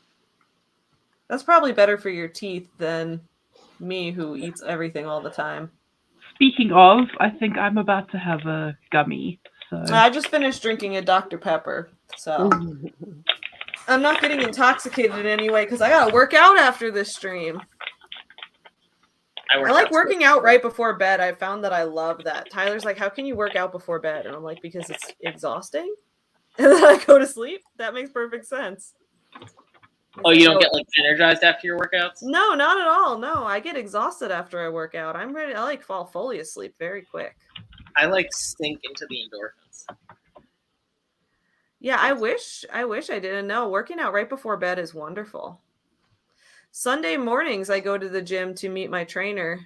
That's probably better for your teeth than me, who eats everything all the time. Speaking of, I think I'm about to have a gummy. So I just finished drinking a Dr. Pepper, so I'm not getting intoxicated in any way because I gotta work out after this stream. I like working out right before bed. I found that I love that. Tyler's like, how can you work out before bed? And I'm like, because it's exhausting. And then I go to sleep. That makes perfect sense. Oh, you don't get like energized after your workouts? No, not at all. No, I get exhausted after I work out. I'm ready. I like fall fully asleep very quick. I like sink into the endorphins. Yeah, I wish I didn't know. Working out right before bed is wonderful. Sunday mornings, I go to the gym to meet my trainer,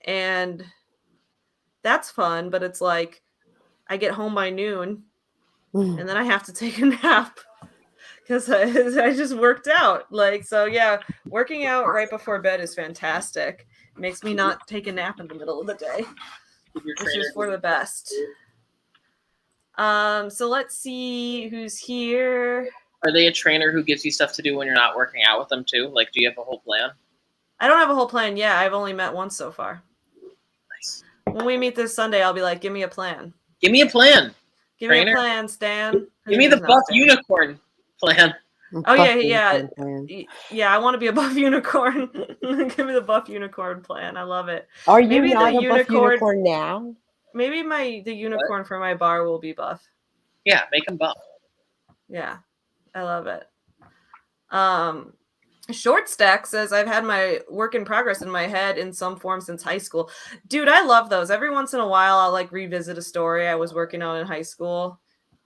and that's fun, but it's like I get home by noon, and then I have to take a nap because I just worked out. Like, so yeah, working out right before bed is fantastic. It makes me not take a nap in the middle of the day, which is for the best. So let's see who's here. Are they a trainer who gives you stuff to do when you're not working out with them too? Like, do you have a whole plan? I don't have a whole plan. Yeah, I've only met once so far. Nice. When we meet this Sunday, I'll be like, give me a plan. Give me a plan. Give me Trainer. a plan, Stan. Give me the buff unicorn plan. Oh yeah. Yeah, I want to be a buff unicorn. Give me the buff unicorn plan. I love it. Are you Maybe not the a buff unicorn now? Maybe the unicorn for my bar will be buff. Yeah, make him buff. Yeah, I love it. Short Stack says, I've had my work in progress in my head in some form since high school. Dude, I love those. Every once in a while, I'll like revisit a story I was working on in high school,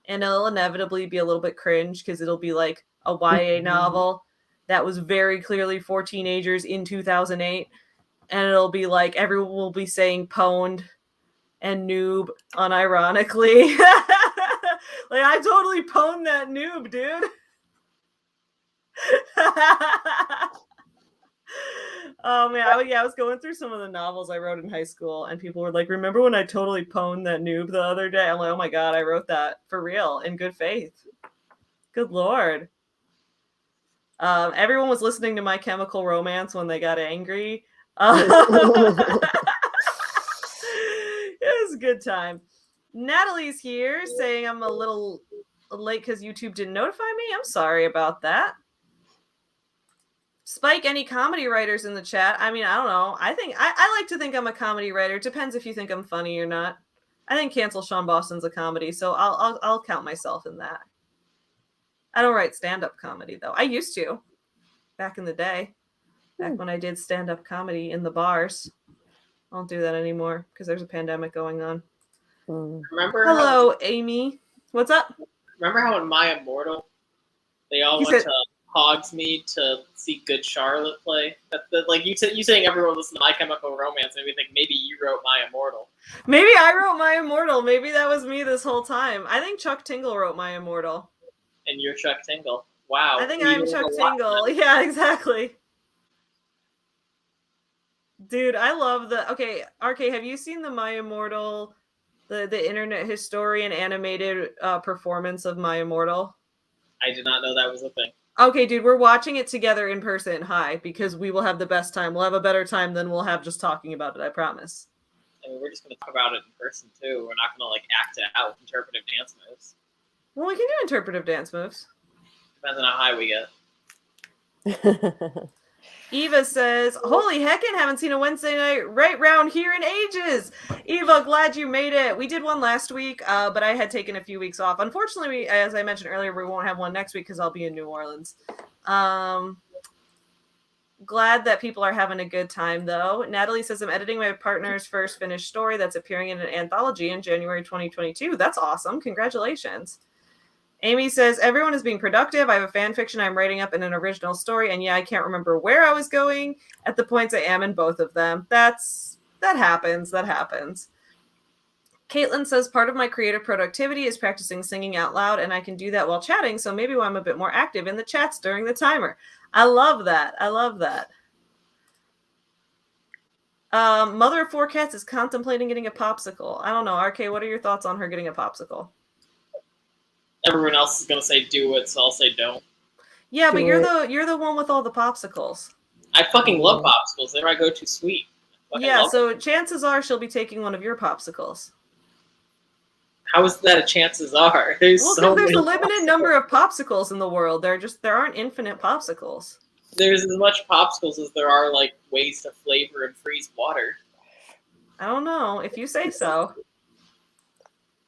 and it'll inevitably be a little bit cringe because it'll be like a YA novel that was very clearly for teenagers in 2008, and it'll be like everyone will be saying pwned and noob unironically. Like, I totally pwned that noob, dude. Oh man, I was going through some of the novels I wrote in high school, and people were like, remember when I totally pwned that noob the other day? I'm like, oh my god, I wrote that for real in good faith. Good lord. Everyone was listening to My Chemical Romance when they got angry. It was a good time. Natalie's here saying I'm a little late because YouTube didn't notify me. I'm sorry about that. Spike, any comedy writers in the chat? I mean, I don't know. I think I like to think I'm a comedy writer. Depends if you think I'm funny or not. I think Cancel Sean Boston's a comedy, so I'll count myself in that. I don't write stand-up comedy though. I used to back in the day, back when I did stand-up comedy in the bars. I don't do that anymore because there's a pandemic going on. Hello, Amy. What's up? Remember how in My Immortal they all went to Hogsmeade to see Good Charlotte play? Like you saying everyone listened to My Chemical Romance, and we think maybe you wrote My Immortal. Maybe I wrote My Immortal. Maybe that was me this whole time. I think Chuck Tingle wrote My Immortal. And you're Chuck Tingle. Wow. I think I'm Chuck Tingle. Yeah, exactly. Dude, I love the... Okay, RK, have you seen the My Immortal, the Internet Historian animated performance of My Immortal? I did not know that was a thing. Okay, dude, we're watching it together in person. Hi, because we will have the best time. We'll have a better time than we'll have just talking about it, I promise. I mean, we're just going to talk about it in person, too. We're not going to, like, act it out with interpretive dance moves. Well, we can do interpretive dance moves. Depends on how high we get. Eva says, holy heckin', haven't seen a Wednesday night right round here in ages. Eva, glad you made it. We did one last week, but I had taken a few weeks off. Unfortunately, as I mentioned earlier, we won't have one next week because I'll be in New Orleans. Glad that people are having a good time, though. Natalie says, I'm editing my partner's first finished story that's appearing in an anthology in January 2022. That's awesome. Congratulations. Amy says, everyone is being productive. I have a fan fiction I'm writing up in an original story, and yeah, I can't remember where I was going at the points I am in both of them. That happens. That happens. Caitlin says, part of my creative productivity is practicing singing out loud, and I can do that while chatting, so maybe I'm a bit more active in the chats during the timer. I love that. I love that. Mother of Four Cats is contemplating getting a popsicle. I don't know. RK, what are your thoughts on her getting a popsicle? Everyone else is gonna say do it, so I'll say don't. Yeah, but you're the one with all the popsicles. I fucking love popsicles. They're my go-to sweet. Yeah, so chances are she'll be taking one of your popsicles. How is that a chances are? There's a limited number of popsicles in the world. There aren't infinite popsicles. There's as much popsicles as there are like ways to flavor and freeze water. I don't know. If you say so.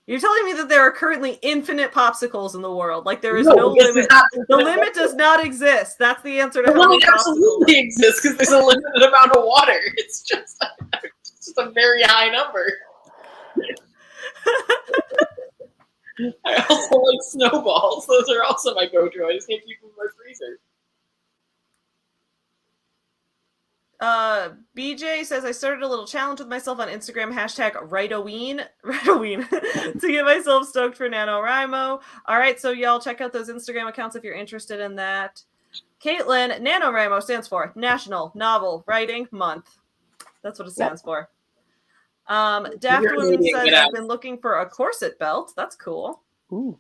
You're telling me that there are currently infinite popsicles in the world. Like there is no limit. The limit does not exist. That's the answer to the limit absolutely exists because there's a limited amount of water. It's just a very high number. I also like snowballs. Those are also my go-to. I just can't keep them in my freezer. BJ says, I started a little challenge with myself on Instagram, #WriteAween to get myself stoked for NaNoWriMo. All right, so y'all check out those Instagram accounts if you're interested in that. Caitlin, NaNoWriMo stands for National Novel Writing Month. That's what it stands for. Daft Woman says, I've been looking for a corset belt. That's cool. Ooh.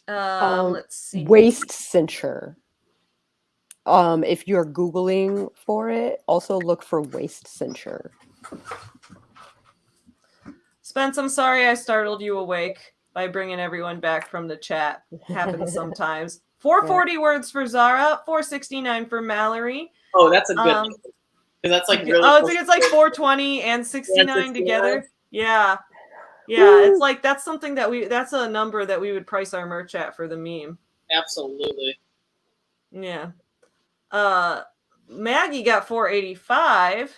Let's see. Waist cincher. If you're Googling for it, also look for waist cincher. Spence, I'm sorry I startled you awake by bringing everyone back from the chat. Happens sometimes. 440 words for Zara, 469 for Mallory. Oh, that's a good one. Because that's like really. Oh, it's like 420 and 69 together. Yeah. Yeah, it's like that's something that's a number that we would price our merch at for the meme. Absolutely. Yeah. Maggie got 485.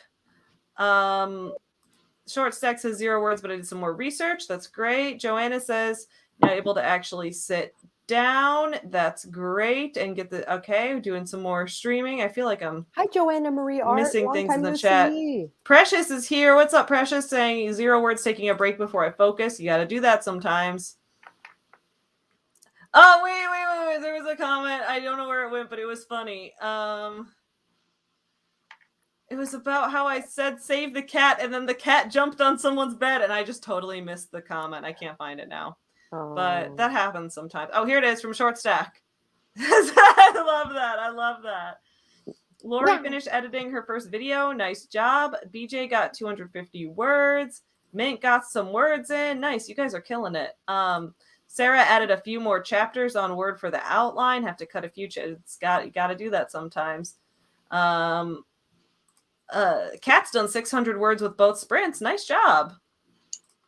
Short Stack says 0 words, but I did some more research. That's great. Joanna says now able to actually sit down. That's great. And get the okay, doing some more streaming. I feel like I'm Hi, Joanna Marie Art. missing Long things time in the no chat. see. Precious is here. What's up, Precious? Saying 0 words, taking a break before I focus. You got to do that sometimes. Oh, wait. There was a comment. I don't know where it went, but it was funny. It was about how I said save the cat, and then the cat jumped on someone's bed, and I just totally missed the comment. I can't find it now. Oh. But that happens sometimes. Oh, here it is from Short Stack. I love that. Lori finished editing her first video. Nice job. BJ got 250 words. Mint got some words in. Nice. You guys are killing it. Sarah added a few more chapters on Word for the outline. Have to cut a few. You got to do that sometimes. Cat's done 600 words with both sprints. Nice job.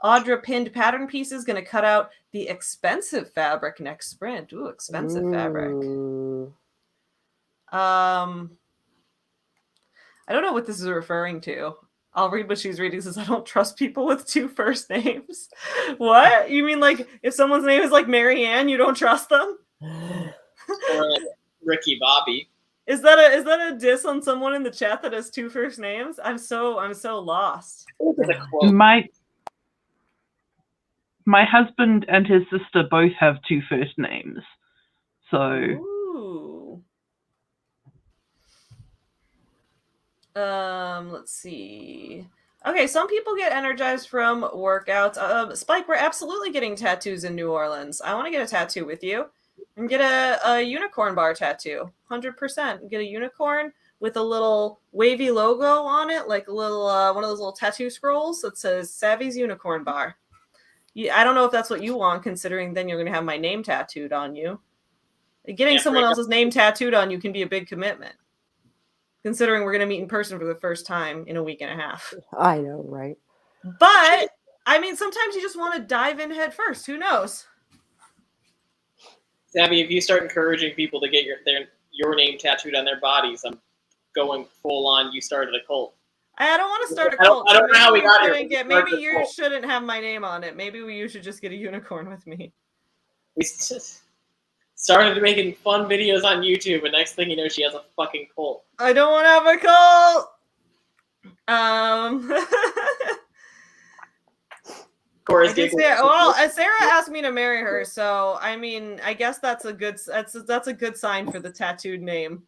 Audra pinned pattern pieces. Going to cut out the expensive fabric next sprint. Ooh, expensive fabric. I don't know what this is referring to. I'll read what she's reading. It says, I don't trust people with 2 first names. What? You mean like if someone's name is like Mary Ann, you don't trust them? Or like Ricky Bobby. Is that a diss on someone in the chat that has 2 first names? I'm so lost. My husband and his sister both have 2 first names. So Ooh. Let's see. Okay, some people get energized from workouts. Spike, we're absolutely getting tattoos in New Orleans. I want to get a tattoo with you. And get a unicorn bar tattoo, 100%. Get a unicorn with a little wavy logo on it, like a little one of those little tattoo scrolls that says Savvy's Unicorn Bar. I don't know if that's what you want, considering then you're going to have my name tattooed on you. Getting someone else's name tattooed on you can be a big commitment, considering we're going to meet in person for the first time in a week and a half. I know, right? But, I mean, sometimes you just want to dive in head first. Who knows? Savvy, if you start encouraging people to get your name tattooed on their bodies, I'm going full on. You started a cult. I don't want to start a cult. I don't know how we got here. Maybe you shouldn't have my name on it. Maybe you should just get a unicorn with me. We just started making fun videos on YouTube, and next thing you know, she has a fucking cult. I don't want to have a cult. Sarah asked me to marry her, so I mean, I guess that's a good sign for the tattooed name.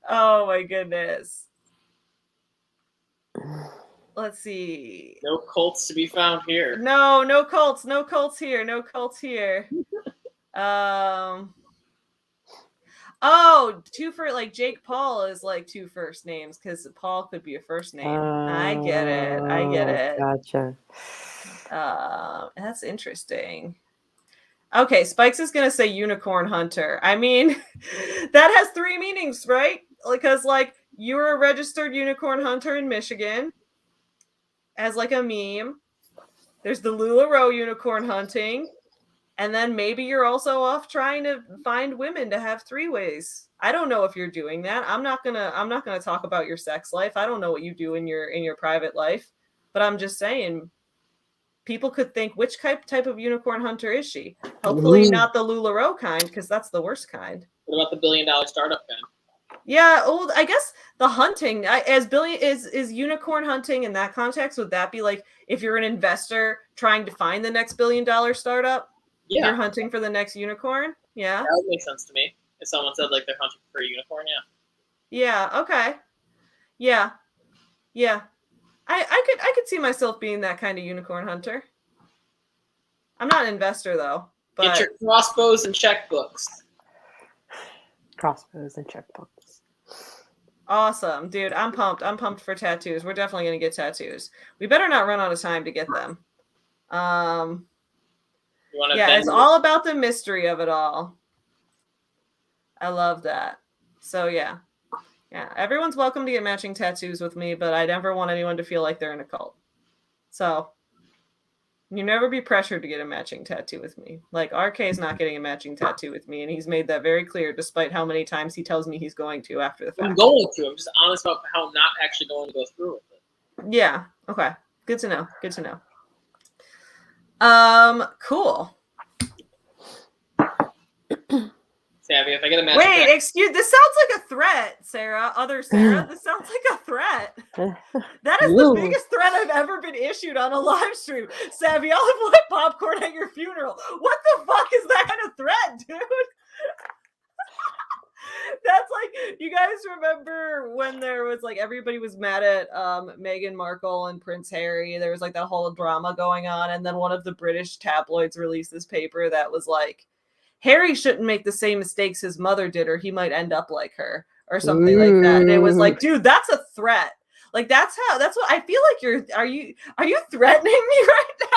Oh my goodness. Let's see. No cults to be found here. No cults. No cults here. No cults here. Oh, 2 for like Jake Paul is like 2 first names because Paul could be a first name. I get it. Gotcha. That's interesting. Okay, Spikes is gonna say unicorn hunter. I mean, that has 3 meanings, right? Because like you're a registered unicorn hunter in Michigan, as like a meme. There's the LuLaRoe unicorn hunting. And then maybe you're also off trying to find women to have 3-ways. I don't know if you're doing that. I'm not gonna talk about your sex life. I don't know what you do in your private life. But I'm just saying, people could think, which type of unicorn hunter is she? Hopefully not the LuLaRoe kind, because that's the worst kind. What about the billion-dollar startup kind? Yeah, I guess the hunting is unicorn hunting in that context. Would that be like if you're an investor trying to find the next billion-dollar startup? Yeah. You're hunting for the next unicorn? Yeah. That would make sense to me. If someone said like they're hunting for a unicorn, yeah. Yeah, okay. Yeah. I could see myself being that kind of unicorn hunter. I'm not an investor though. But get your crossbows and checkbooks. Crossbows and checkbooks. Awesome, dude. I'm pumped. I'm pumped for tattoos. We're definitely gonna get tattoos. We better not run out of time to get them. Yeah, it's all about the mystery of it all. I love that. So yeah. Everyone's welcome to get matching tattoos with me, but I never want anyone to feel like they're in a cult. So you never be pressured to get a matching tattoo with me. Like RK is not getting a matching tattoo with me, and he's made that very clear, despite how many times he tells me he's going to after the fact. I'm going to. I'm just honest about how I'm not actually going to go through with it. Yeah. Okay. Good to know. Good to know. Cool. Savvy, if I get a matching Wait, excuse. This sounds like a threat, Sarah. Other Sarah. This sounds like a threat. That is the biggest threat I've ever been issued on a live stream. Savvy, I'll have lit popcorn at your funeral. What the fuck is that kind of threat, dude? That's like, you guys remember when there was like, everybody was mad at Meghan Markle and Prince Harry. There was like that whole drama going on. And then one of the British tabloids released this paper that was like, Harry shouldn't make the same mistakes his mother did, or he might end up like her, or something like that. And it was like, dude, that's a threat. Like that's what I feel like are you threatening me right now?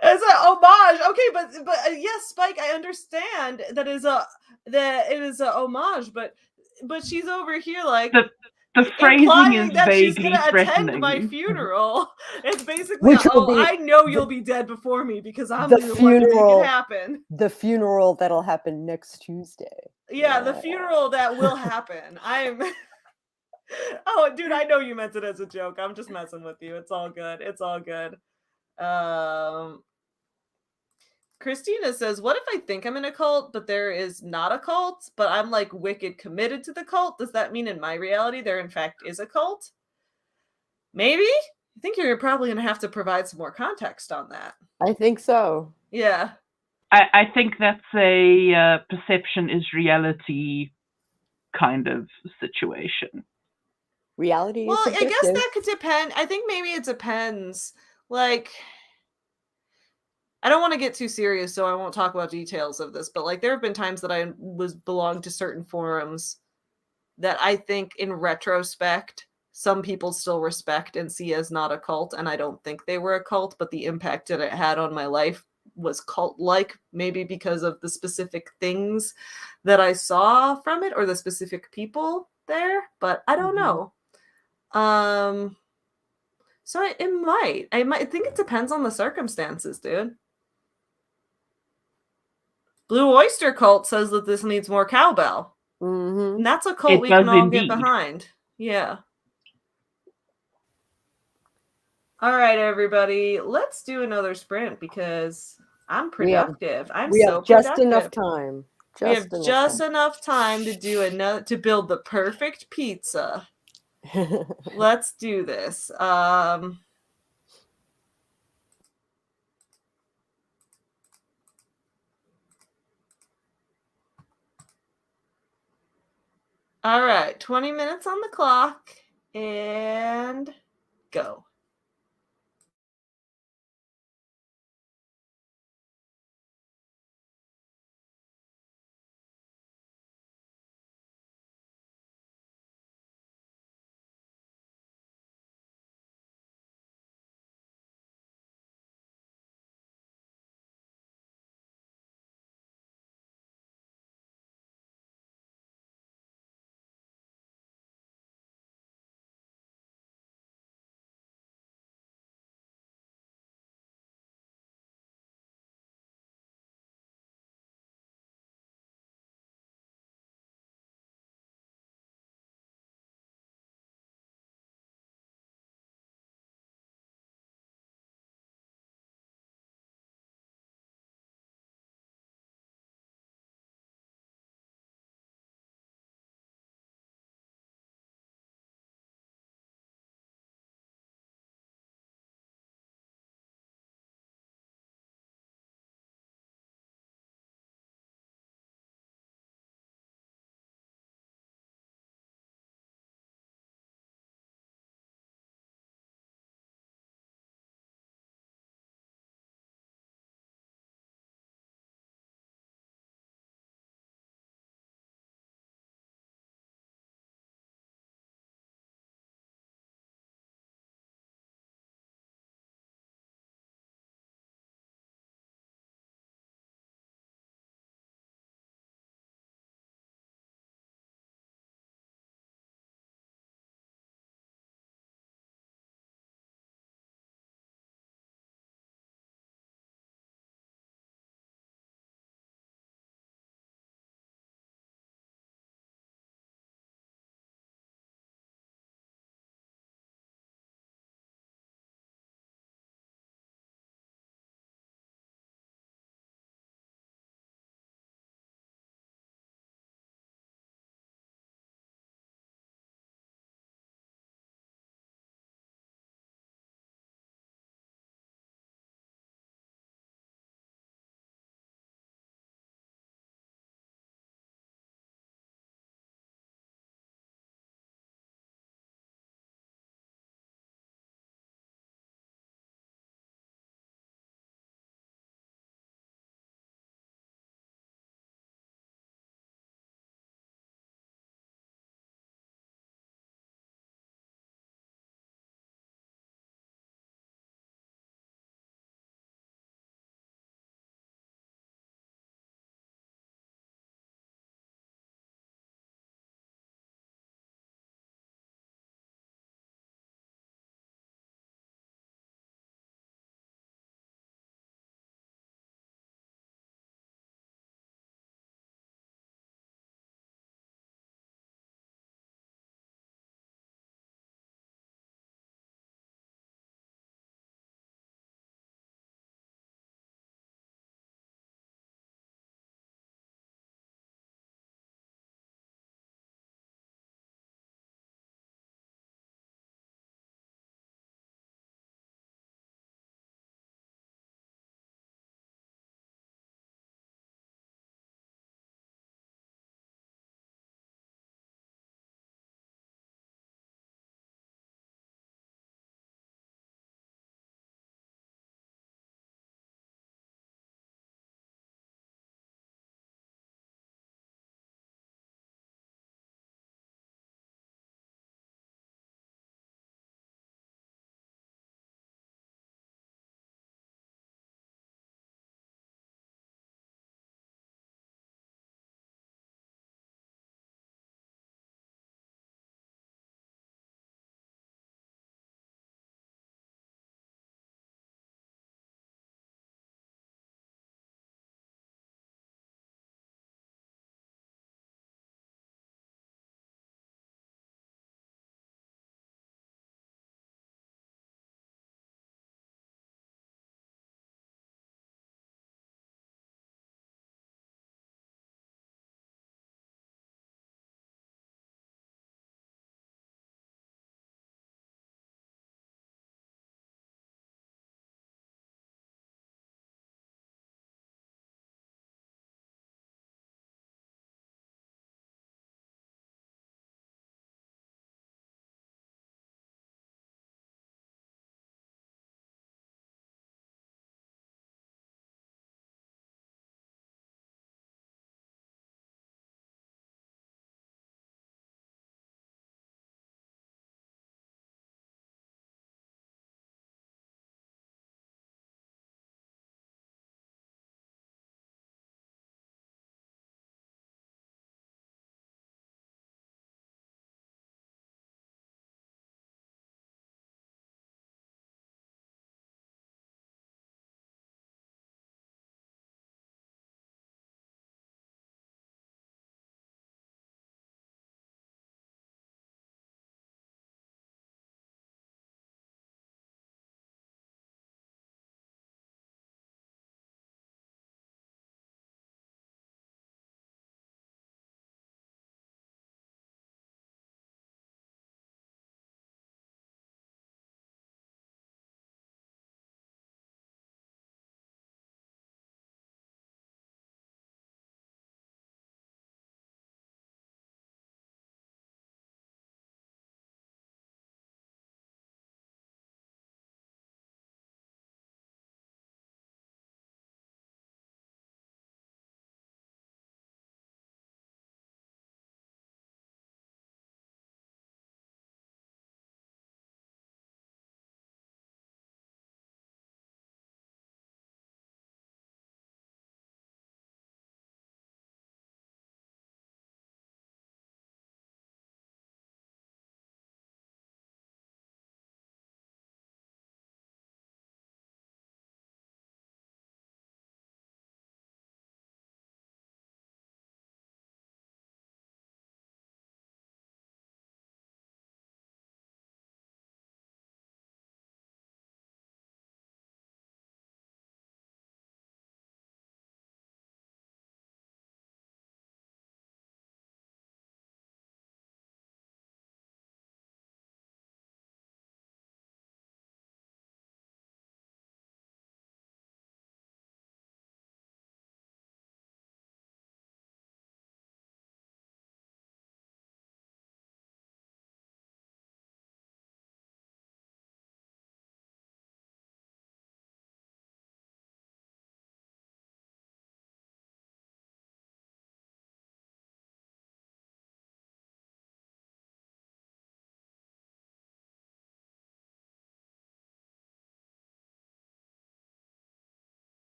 As an homage. Okay, but yes, Spike, I understand that it is a homage, but she's over here like the phrasing is that vaguely she's gonna threatening. attend my funeral. It's basically, I know you'll be dead before me because I'm the one to make it happen. The funeral that'll happen next Tuesday. Yeah, the funeral that will happen. Oh, dude, I know you meant it as a joke. I'm just messing with you. It's all good. It's all good. Christina says, what if I think I'm in a cult, but there is not a cult, but I'm like wicked committed to the cult? Does that mean in my reality there in fact is a cult? Maybe? I think you're probably going to have to provide some more context on that. I think so. Yeah. I think that's a perception is reality kind of situation. Reality is subjective. I guess that could depend. I think maybe it depends. Like, I don't want to get too serious, so I won't talk about details of this, but like there have been times that I belonged to certain forums that I think in retrospect, some people still respect and see as not a cult, and I don't think they were a cult, but the impact that it had on my life was cult-like, maybe because of the specific things that I saw from it or the specific people there, but I don't know. So it might. I think it depends on the circumstances, dude. Blue Oyster Cult says that this needs more cowbell. Mm-hmm. And that's a cult we can all get behind. Yeah. All right, everybody. Let's do another sprint because I'm productive. We have just enough time. We have just enough time to do to build the perfect pizza. Let's do this. All right, 20 minutes on the clock and go.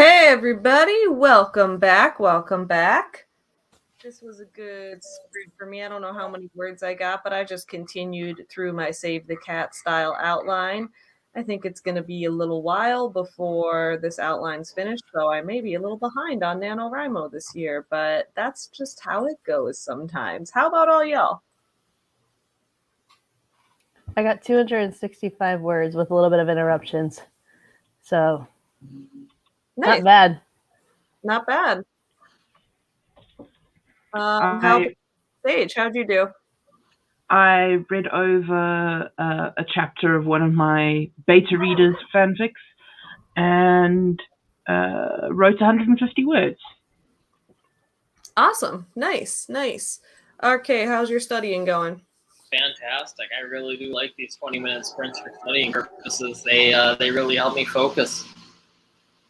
Hey everybody, welcome back. This was a good sprint for me. I don't know how many words I got, but I just continued through my Save the Cat style outline. I think it's going to be a little while before this outline's finished, so I may be a little behind on NaNoWriMo this year, but that's just how it goes sometimes. How about all y'all? I got 265 words with a little bit of interruptions. So, Nice. not bad. Not bad. How Sage, how'd you do? I read over a chapter of one of my beta readers' fanfics and wrote 150 words. Awesome. Nice. Okay, how's your studying going? Fantastic. I really do like these 20-minute sprints for studying purposes. They really help me focus.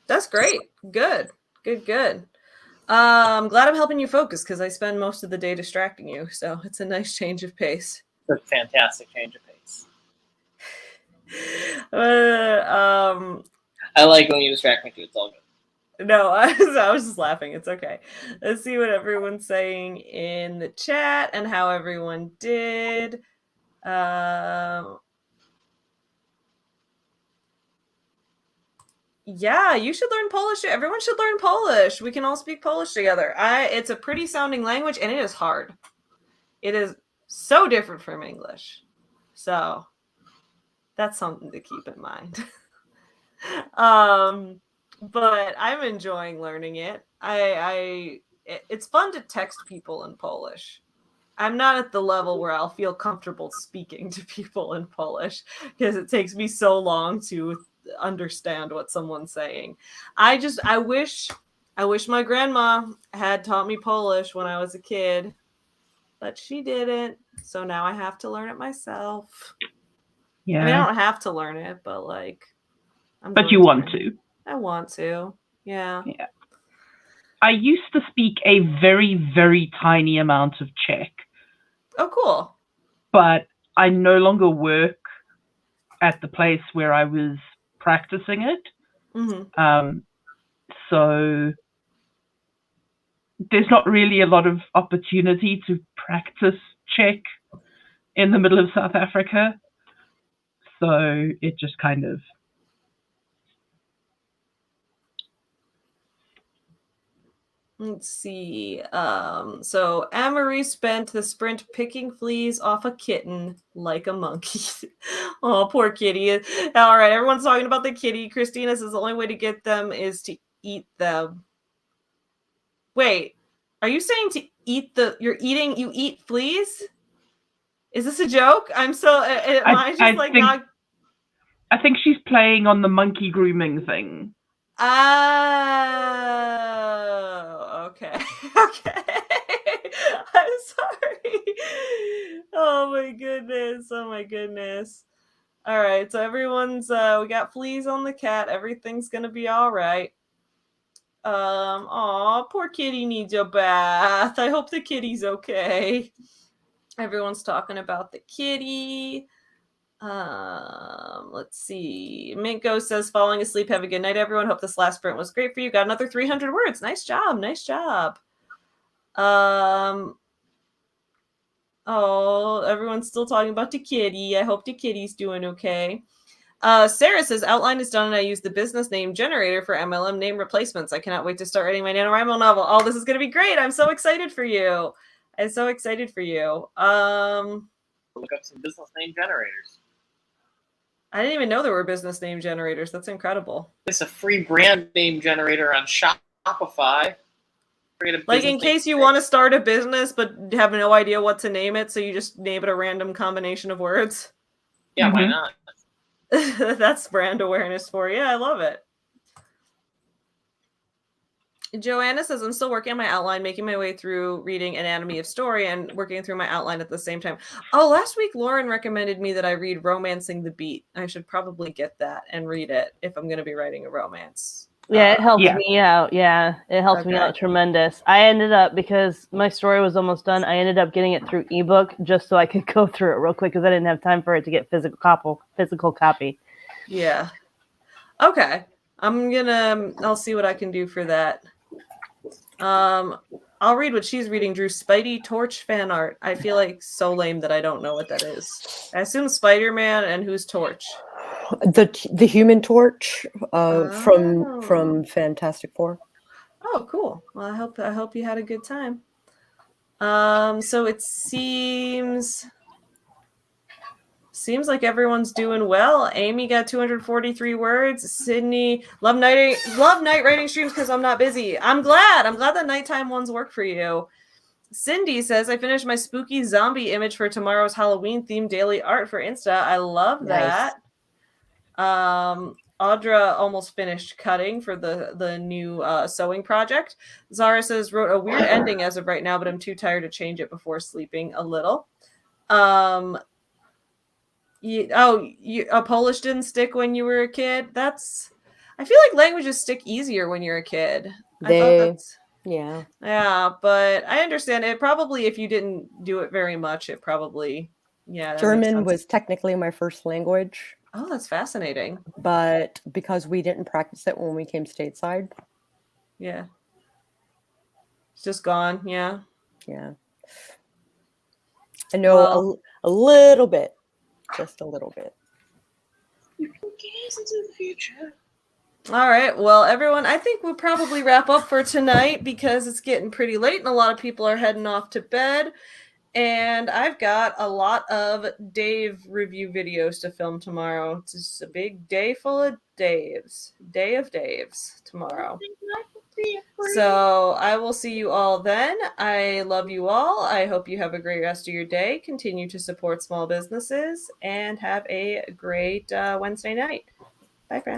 That's great. Good. I'm glad I'm helping you focus because I spend most of the day distracting you, so it's a nice change of pace. It's a fantastic change of pace. I like when you distract me too. It's all good. No, I was just laughing. It's okay. Let's see what everyone's saying in the chat and how everyone did. Yeah, you should learn Polish. Everyone should learn Polish. We can all speak Polish together. It's a pretty sounding language, and it is hard. It is so different from English. So that's something to keep in mind. But I'm enjoying learning it. It's fun to text people in Polish. I'm not at the level where I'll feel comfortable speaking to people in Polish because it takes me so long to understand what someone's saying. I wish my grandma had taught me Polish when I was a kid, but she didn't. So now I have to learn it myself. Yeah. I mean, I don't have to learn it, but like, but you want to. I want to. Yeah. I used to speak a very, very tiny amount of Czech. Oh, cool. But I no longer work at the place where I was practicing it. Mm-hmm. So there's not really a lot of opportunity to practice Czech in the middle of South Africa. So it just kind of... Let's see. So Amory spent the sprint picking fleas off a kitten like a monkey. Oh, poor kitty. All right, everyone's talking about the kitty. Christina says the only way to get them is to eat them. Wait, are you saying to eat you eat fleas? Is this a joke? I'm so I think she's playing on the monkey grooming thing. Oh, okay. Okay. I'm sorry. Oh my goodness. All right, so everyone's we got fleas on the cat. Everything's gonna be all right. Aw, poor kitty needs a bath. I hope the kitty's okay. Everyone's talking about the kitty. Let's see. Minko says, falling asleep. Have a good night, everyone. Hope this last sprint was great for you. Got another 300 words. Nice job. Oh, everyone's still talking about the kitty. I hope the kitty's doing okay. Sarah says, outline is done and I use the business name generator for MLM name replacements. I cannot wait to start writing my NaNoWriMo novel. Oh, this is going to be great. I'm so excited for you. Look up some business name generators. I didn't even know there were business name generators. That's incredible. It's a free brand name generator on Shopify. Like in case you want to start a business but have no idea what to name it, so you just name it a random combination of words. Yeah, why not? That's brand awareness for you. I love it. Joanna says, I'm still working on my outline, making my way through reading Anatomy of Story and working through my outline at the same time. Oh, last week Lauren recommended me that I read Romancing the Beat. I should probably get that and read it if I'm going to be writing a romance. Yeah, it helped me out. Yeah, it helped me out tremendous. I ended up, because my story was almost done, I ended up getting it through ebook just so I could go through it real quick because I didn't have time for it to get physical copy. Yeah. Okay. I'll see what I can do for that. I'll read what she's reading. Drew Spidey Torch fan art. I feel like so lame that I don't know what that is. I assume Spider-Man, and who's Torch? The Human Torch Oh. from Fantastic Four. Oh, cool. Well, I hope you had a good time. So it seems like everyone's doing well. Amy got 243 words. Sydney, love night writing streams because I'm not busy. I'm glad the nighttime ones work for you. Cindy says, I finished my spooky zombie image for tomorrow's Halloween themed daily art for Insta. I love that. Audra almost finished cutting for the new sewing project. Zara says, wrote a weird ending as of right now, but I'm too tired to change it before sleeping a little. A Polish didn't stick when you were a kid. I feel like languages stick easier when you're a kid. Yeah, but I understand it. Probably if you didn't do it very much, it probably, German was technically my first language. Oh, that's fascinating. But because we didn't practice it when we came stateside. Yeah. It's just gone, yeah. Yeah. I know a little bit. Just a little bit. You can gaze into the future. All right. Well, everyone, I think we'll probably wrap up for tonight because it's getting pretty late and a lot of people are heading off to bed. And I've got a lot of Dave review videos to film tomorrow. It's just a big day full of Daves. Day of Daves tomorrow. So I will see you all then. I love you all. I hope you have a great rest of your day. Continue to support small businesses and have a great Wednesday night. Bye, friends.